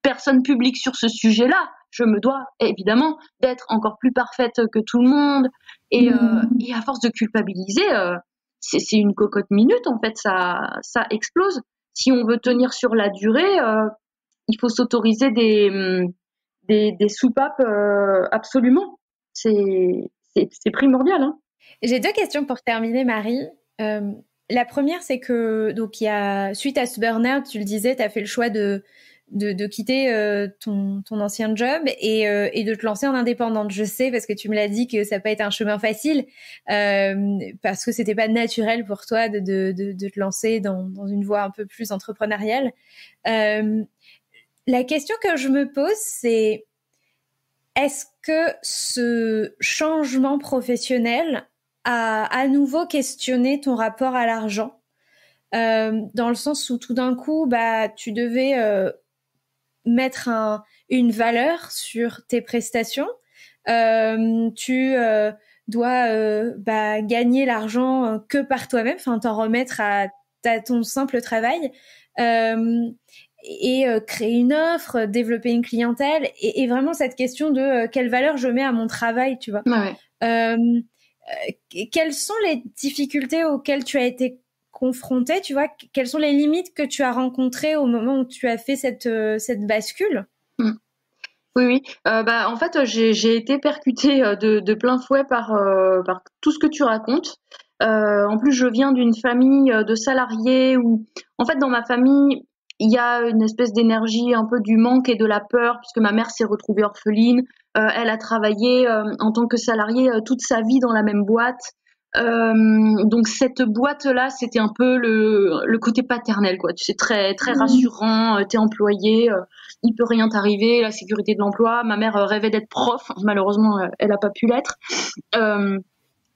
personne publique sur ce sujet-là, je me dois évidemment d'être encore plus parfaite que tout le monde. Et à force de culpabiliser, c'est une cocotte minute en fait, ça explose. Si on veut tenir sur la durée, il faut s'autoriser des soupapes absolument. C'est primordial. Hein. J'ai 2 questions pour terminer, Marie. La première, c'est que donc il y a suite à ce burn-out, tu le disais, tu as fait le choix de quitter ton ancien job et de te lancer en indépendante. Je sais parce que tu me l'as dit que ça peut être un chemin facile parce que c'était pas naturel pour toi de te lancer dans une voie un peu plus entrepreneuriale. La question que je me pose, c'est est-ce que ce changement professionnel a à nouveau questionné ton rapport à l'argent dans le sens où tout d'un coup, bah, tu devais mettre une valeur sur tes prestations. Tu dois gagner l'argent que par toi-même, enfin t'en remettre à ton simple travail et créer une offre, développer une clientèle et vraiment cette question de quelle valeur je mets à mon travail, tu vois. Ouais. Quelles sont les difficultés auxquelles tu as été confrontée, tu vois, quelles sont les limites que tu as rencontrées au moment où tu as fait cette bascule? Oui. Bah, en fait, j'ai été percutée de plein fouet par tout ce que tu racontes. En plus, je viens d'une famille de salariés où, en fait, dans ma famille, il y a une espèce d'énergie un peu du manque et de la peur, puisque ma mère s'est retrouvée orpheline. Elle a travaillé en tant que salariée toute sa vie dans la même boîte. Donc cette boîte-là, c'était un peu le côté paternel, quoi. Tu sais, très très rassurant. T'es employé, il peut rien t'arriver, la sécurité de l'emploi. Ma mère rêvait d'être prof, malheureusement, elle a pas pu l'être.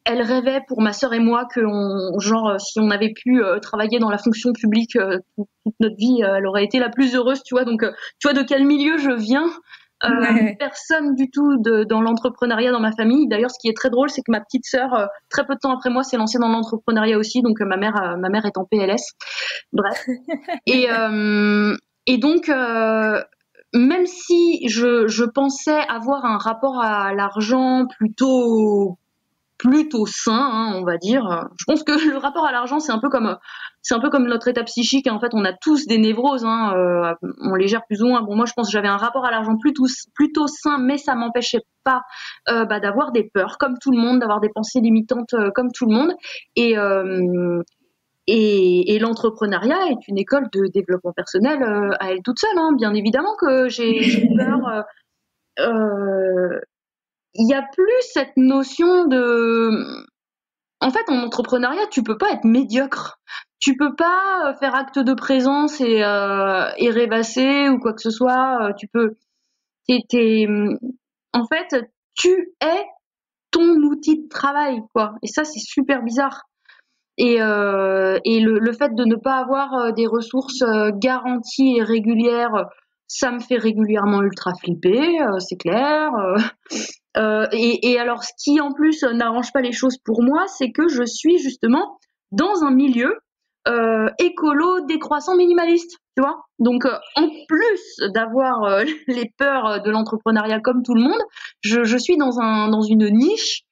Elle rêvait pour ma sœur et moi que, si on avait pu travailler dans la fonction publique toute notre vie, elle aurait été la plus heureuse, tu vois. Donc, tu vois de quel milieu je viens. Personne du tout dans l'entrepreneuriat dans ma famille. D'ailleurs, ce qui est très drôle, c'est que ma petite sœur, très peu de temps après moi, s'est lancée dans l'entrepreneuriat aussi. Donc, ma mère est en PLS. Bref. Et donc, même si je pensais avoir un rapport à l'argent plutôt sain, hein, on va dire. Je pense que le rapport à l'argent, c'est un peu comme notre état psychique. En fait, on a tous des névroses, hein, on les gère plus ou moins. Bon, moi, je pense que j'avais un rapport à l'argent plutôt sain, mais ça m'empêchait pas d'avoir des peurs, comme tout le monde, d'avoir des pensées limitantes, comme tout le monde. Et l'entrepreneuriat est une école de développement personnel à elle toute seule. Hein. Bien évidemment que j'ai peur. Il y a plus cette notion de... En fait, en entrepreneuriat, tu peux pas être médiocre. Tu peux pas faire acte de présence et rêvasser ou quoi que ce soit. en fait, tu es ton outil de travail, quoi. Et ça, c'est super bizarre. Et le fait de ne pas avoir des ressources garanties et régulières, ça me fait régulièrement ultra flipper, c'est clair. Et alors, ce qui en plus n'arrange pas les choses pour moi, c'est que je suis justement dans un milieu écolo, décroissant, minimaliste, tu vois. Donc, en plus d'avoir les peurs de l'entrepreneuriat comme tout le monde, je suis dans une niche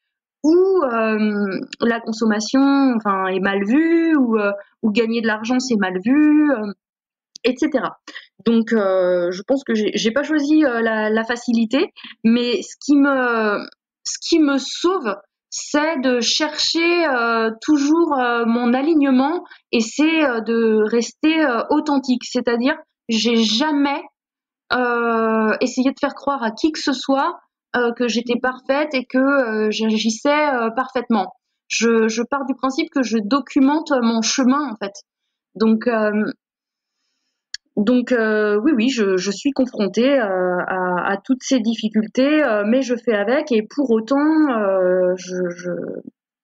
où la consommation, enfin, est mal vue, où gagner de l'argent c'est mal vu, etc. Donc, je pense que j'ai pas choisi la facilité, mais ce qui me sauve, c'est de chercher toujours mon alignement et c'est de rester authentique. C'est-à-dire, j'ai jamais essayé de faire croire à qui que ce soit que j'étais parfaite et que j'agissais parfaitement. Je pars du principe que je documente mon chemin en fait. Donc, oui, je suis confrontée à toutes ces difficultés, mais je fais avec et pour autant,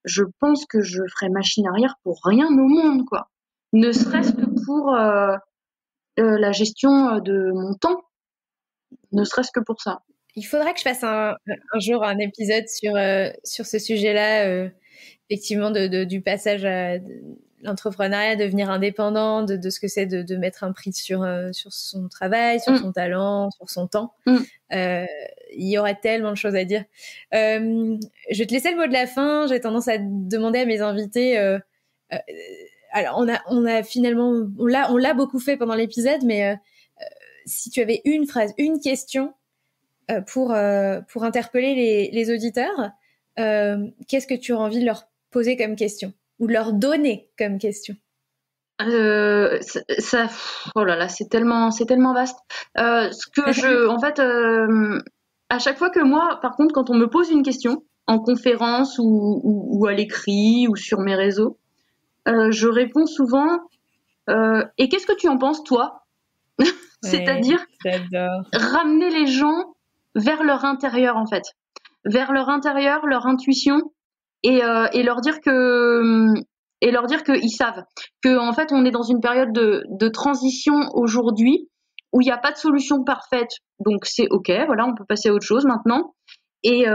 je pense que je ferai machine arrière pour rien au monde, quoi. Ne serait-ce que pour la gestion de mon temps, ne serait-ce que pour ça. Il faudra que je fasse un jour un épisode sur ce sujet-là, effectivement, du passage à l'entrepreneuriat, devenir indépendant, de ce que c'est de mettre un prix sur son travail, sur son talent, sur son temps. Il y aurait tellement de choses à dire. Je vais te laisser le mot de la fin. J'ai tendance à demander à mes invités. Alors, on a finalement, on l'a beaucoup fait pendant l'épisode, mais si tu avais une phrase, une question pour interpeller les auditeurs, qu'est-ce que tu aurais envie de leur poser comme question ou de leur donner comme question? Ça, oh là là, c'est tellement vaste. Ce que en fait, à chaque fois que moi, par contre, quand on me pose une question en conférence ou à l'écrit ou sur mes réseaux, je réponds souvent. Et qu'est-ce que tu en penses, toi? C'est-à-dire ramener les gens vers leur intérieur, en fait, vers leur intérieur, leur intuition, et leur dire qu'ils savent que en fait on est dans une période de transition aujourd'hui où il n'y a pas de solution parfaite, donc c'est ok, voilà, on peut passer à autre chose maintenant, et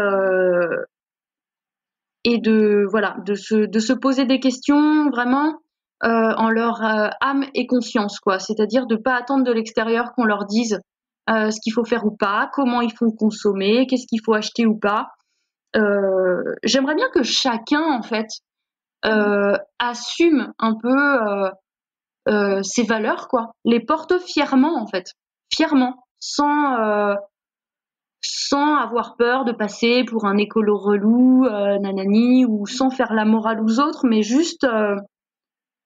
de se poser des questions vraiment en leur âme et conscience, quoi. C'est-à-dire de pas attendre de l'extérieur qu'on leur dise ce qu'il faut faire ou pas, comment il faut consommer, qu'est-ce qu'il faut acheter ou pas. J'aimerais bien que chacun, en fait, assume un peu ses valeurs, quoi. Les porte fièrement, en fait. Fièrement. Sans avoir peur de passer pour un écolo relou, nanani, ou sans faire la morale aux autres, mais juste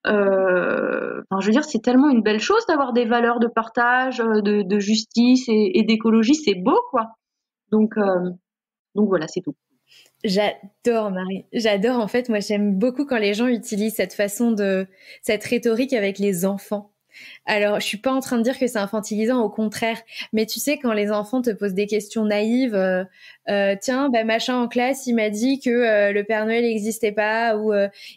enfin, je veux dire, c'est tellement une belle chose d'avoir des valeurs de partage, de justice et d'écologie, c'est beau, quoi. Donc voilà, c'est tout. J'adore, Marie. J'adore. En fait, moi, j'aime beaucoup quand les gens utilisent cette rhétorique avec les enfants. Alors, je suis pas en train de dire que c'est infantilisant, au contraire. Mais tu sais, quand les enfants te posent des questions naïves, tiens, bah machin en classe, il m'a dit que le Père Noël n'existait pas, ou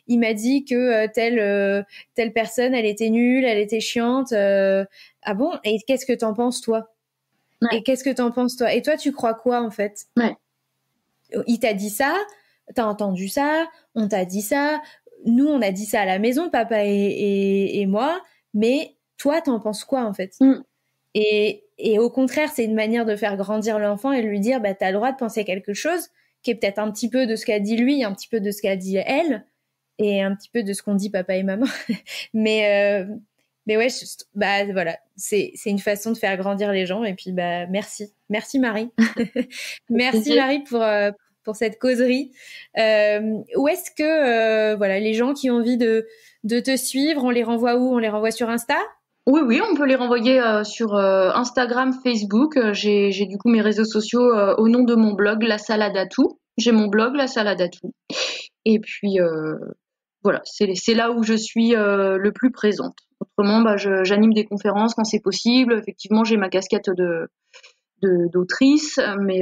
il m'a dit que telle personne, elle était nulle, elle était chiante. Ah bon? Et qu'est-ce que t'en penses, toi? Ouais. Et qu'est-ce que t'en penses, toi? Et toi, tu crois quoi, en fait? Ouais. Il t'a dit ça, t'as entendu ça, on t'a dit ça, nous on a dit ça à la maison, papa et moi, mais toi t'en penses quoi en fait? Et au contraire, c'est une manière de faire grandir l'enfant et de lui dire, bah t'as le droit de penser quelque chose qui est peut-être un petit peu de ce qu'a dit lui, un petit peu de ce qu'a dit elle, et un petit peu de ce qu'on dit papa et maman. mais ouais, bah voilà, c'est une façon de faire grandir les gens. Et puis bah merci Marie, merci Marie pour cette causerie. Où est-ce que voilà, les gens qui ont envie de te suivre, on les renvoie où? On les renvoie sur Insta? Oui, on peut les renvoyer sur Instagram, Facebook. J'ai du coup mes réseaux sociaux au nom de mon blog La Salade à tout. J'ai mon blog La Salade à tout. Et puis voilà, c'est là où je suis le plus présente. Autrement, bah, j'anime des conférences quand c'est possible. Effectivement, j'ai ma casquette d'autrice, mais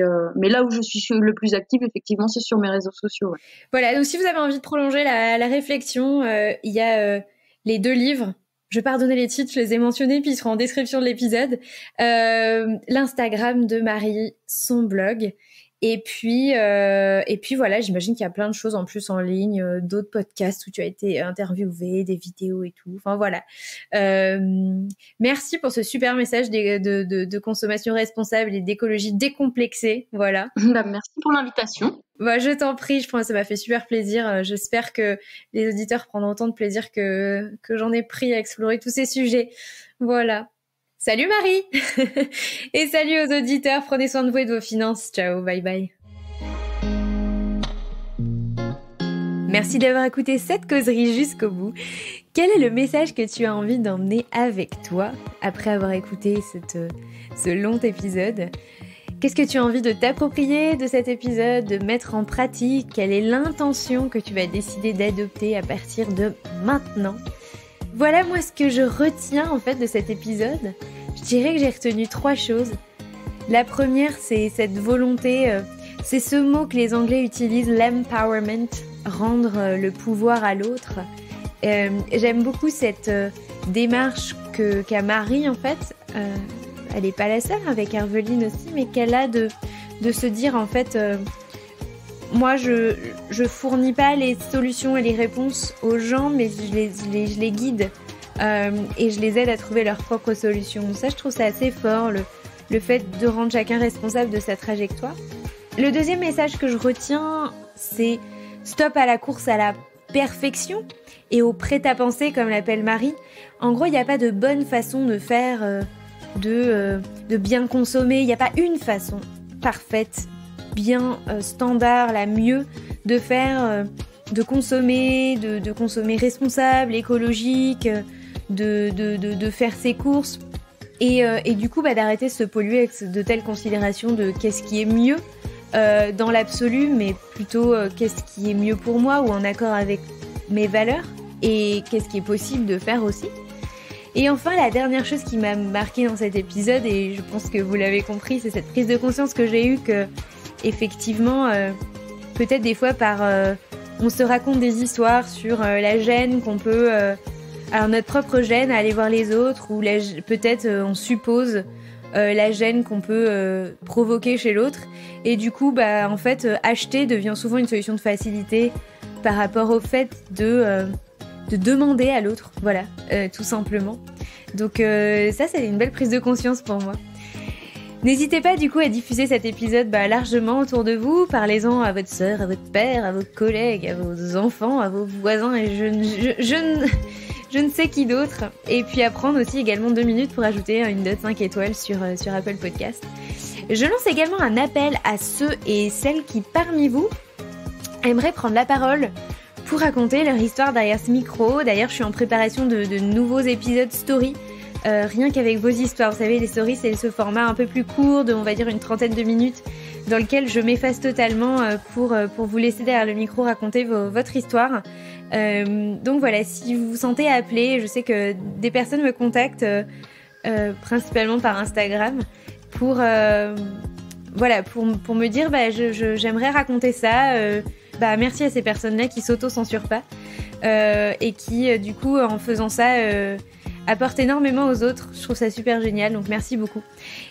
là où je suis le plus active, effectivement, c'est sur mes réseaux sociaux. Ouais. Voilà, donc si vous avez envie de prolonger la réflexion, il y a les 2 livres. Je vais pas redonner les titres, je les ai mentionnés, puis ils seront en description de l'épisode. L'Instagram de Marie, son blog. Et puis voilà, j'imagine qu'il y a plein de choses en plus en ligne, d'autres podcasts où tu as été interviewée, des vidéos et tout. Enfin voilà. Merci pour ce super message de consommation responsable et d'écologie décomplexée. Voilà. Merci pour l'invitation. Bah, je t'en prie, je pense que ça m'a fait super plaisir. J'espère que les auditeurs prendront autant de plaisir que j'en ai pris à explorer tous ces sujets. Voilà. Salut Marie et salut aux auditeurs, prenez soin de vous et de vos finances. Ciao, bye bye. Merci d'avoir écouté cette causerie jusqu'au bout. Quel est le message que tu as envie d'emmener avec toi après avoir écouté ce long épisode ? Qu'est-ce que tu as envie de t'approprier de cet épisode, de mettre en pratique ? Quelle est l'intention que tu vas décider d'adopter à partir de maintenant ? Voilà moi ce que je retiens en fait de cet épisode. Je dirais que j'ai retenu 3 choses. La première, c'est cette volonté, c'est ce mot que les Anglais utilisent, l'empowerment, rendre le pouvoir à l'autre. J'aime beaucoup cette démarche qu'a Marie en fait. Elle n'est pas la seule, avec Herveline aussi, mais qu'elle a de se dire en fait, moi je fournis pas les solutions et les réponses aux gens, mais je les guide et je les aide à trouver leurs propres solutions. Ça, je trouve ça assez fort, le fait de rendre chacun responsable de sa trajectoire. Le deuxième message que je retiens, c'est stop à la course à la perfection et au prêt-à-penser, comme l'appelle Marie. En gros, il n'y a pas de bonne façon de faire, de bien consommer. Il n'y a pas une façon parfaite, bien standard, la mieux de faire, de consommer responsable, écologique, de faire ses courses et du coup d'arrêter de se polluer avec de telles considérations de qu'est-ce qui est mieux dans l'absolu, mais plutôt qu'est-ce qui est mieux pour moi ou en accord avec mes valeurs et qu'est-ce qui est possible de faire aussi. Et enfin, la dernière chose qui m'a marquée dans cet épisode, et je pense que vous l'avez compris, c'est cette prise de conscience que j'ai eue que, effectivement, peut-être des fois on se raconte des histoires sur la gêne qu'on peut, alors notre propre gêne à aller voir les autres, ou peut-être on suppose la gêne qu'on peut provoquer chez l'autre, et du coup, en fait, acheter devient souvent une solution de facilité par rapport au fait de demander à l'autre, voilà, tout simplement. Donc ça, c'est une belle prise de conscience pour moi. N'hésitez pas du coup à diffuser cet épisode largement autour de vous. Parlez-en à votre sœur, à votre père, à vos collègues, à vos enfants, à vos voisins et je ne sais qui d'autre. Et puis à prendre aussi également 2 minutes pour ajouter une note 5 étoiles sur Apple Podcast. Je lance également un appel à ceux et celles qui parmi vous aimeraient prendre la parole pour raconter leur histoire derrière ce micro. D'ailleurs, je suis en préparation de nouveaux épisodes story, rien qu'avec vos histoires. Vous savez, les stories, c'est ce format un peu plus court, on va dire une 30aine de minutes, dans lequel je m'efface totalement pour vous laisser derrière le micro raconter votre histoire. Donc voilà, si vous vous sentez appelé, je sais que des personnes me contactent, principalement par Instagram, pour me dire j'aimerais raconter ça. Merci à ces personnes-là qui s'auto-censurent pas et qui du coup en faisant ça apportent énormément aux autres. Je trouve ça super génial, donc merci beaucoup.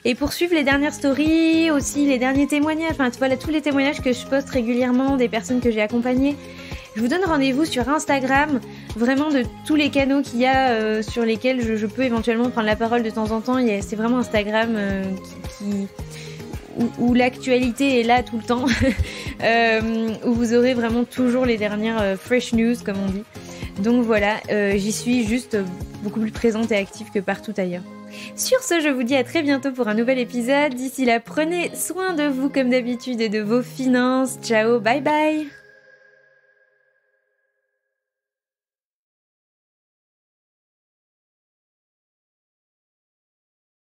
Et pour suivre les dernières stories, aussi les derniers témoignages, voilà, tous les témoignages que je poste régulièrement des personnes que j'ai accompagnées, je vous donne rendez-vous sur Instagram, vraiment de tous les canaux qu'il y a sur lesquels je peux éventuellement prendre la parole de temps en temps. C'est vraiment Instagram où l'actualité est là tout le temps, où vous aurez vraiment toujours les dernières fresh news, comme on dit. Donc voilà, j'y suis juste beaucoup plus présente et active que partout ailleurs. Sur ce, je vous dis à très bientôt pour un nouvel épisode. D'ici là, prenez soin de vous comme d'habitude et de vos finances. Ciao, bye bye!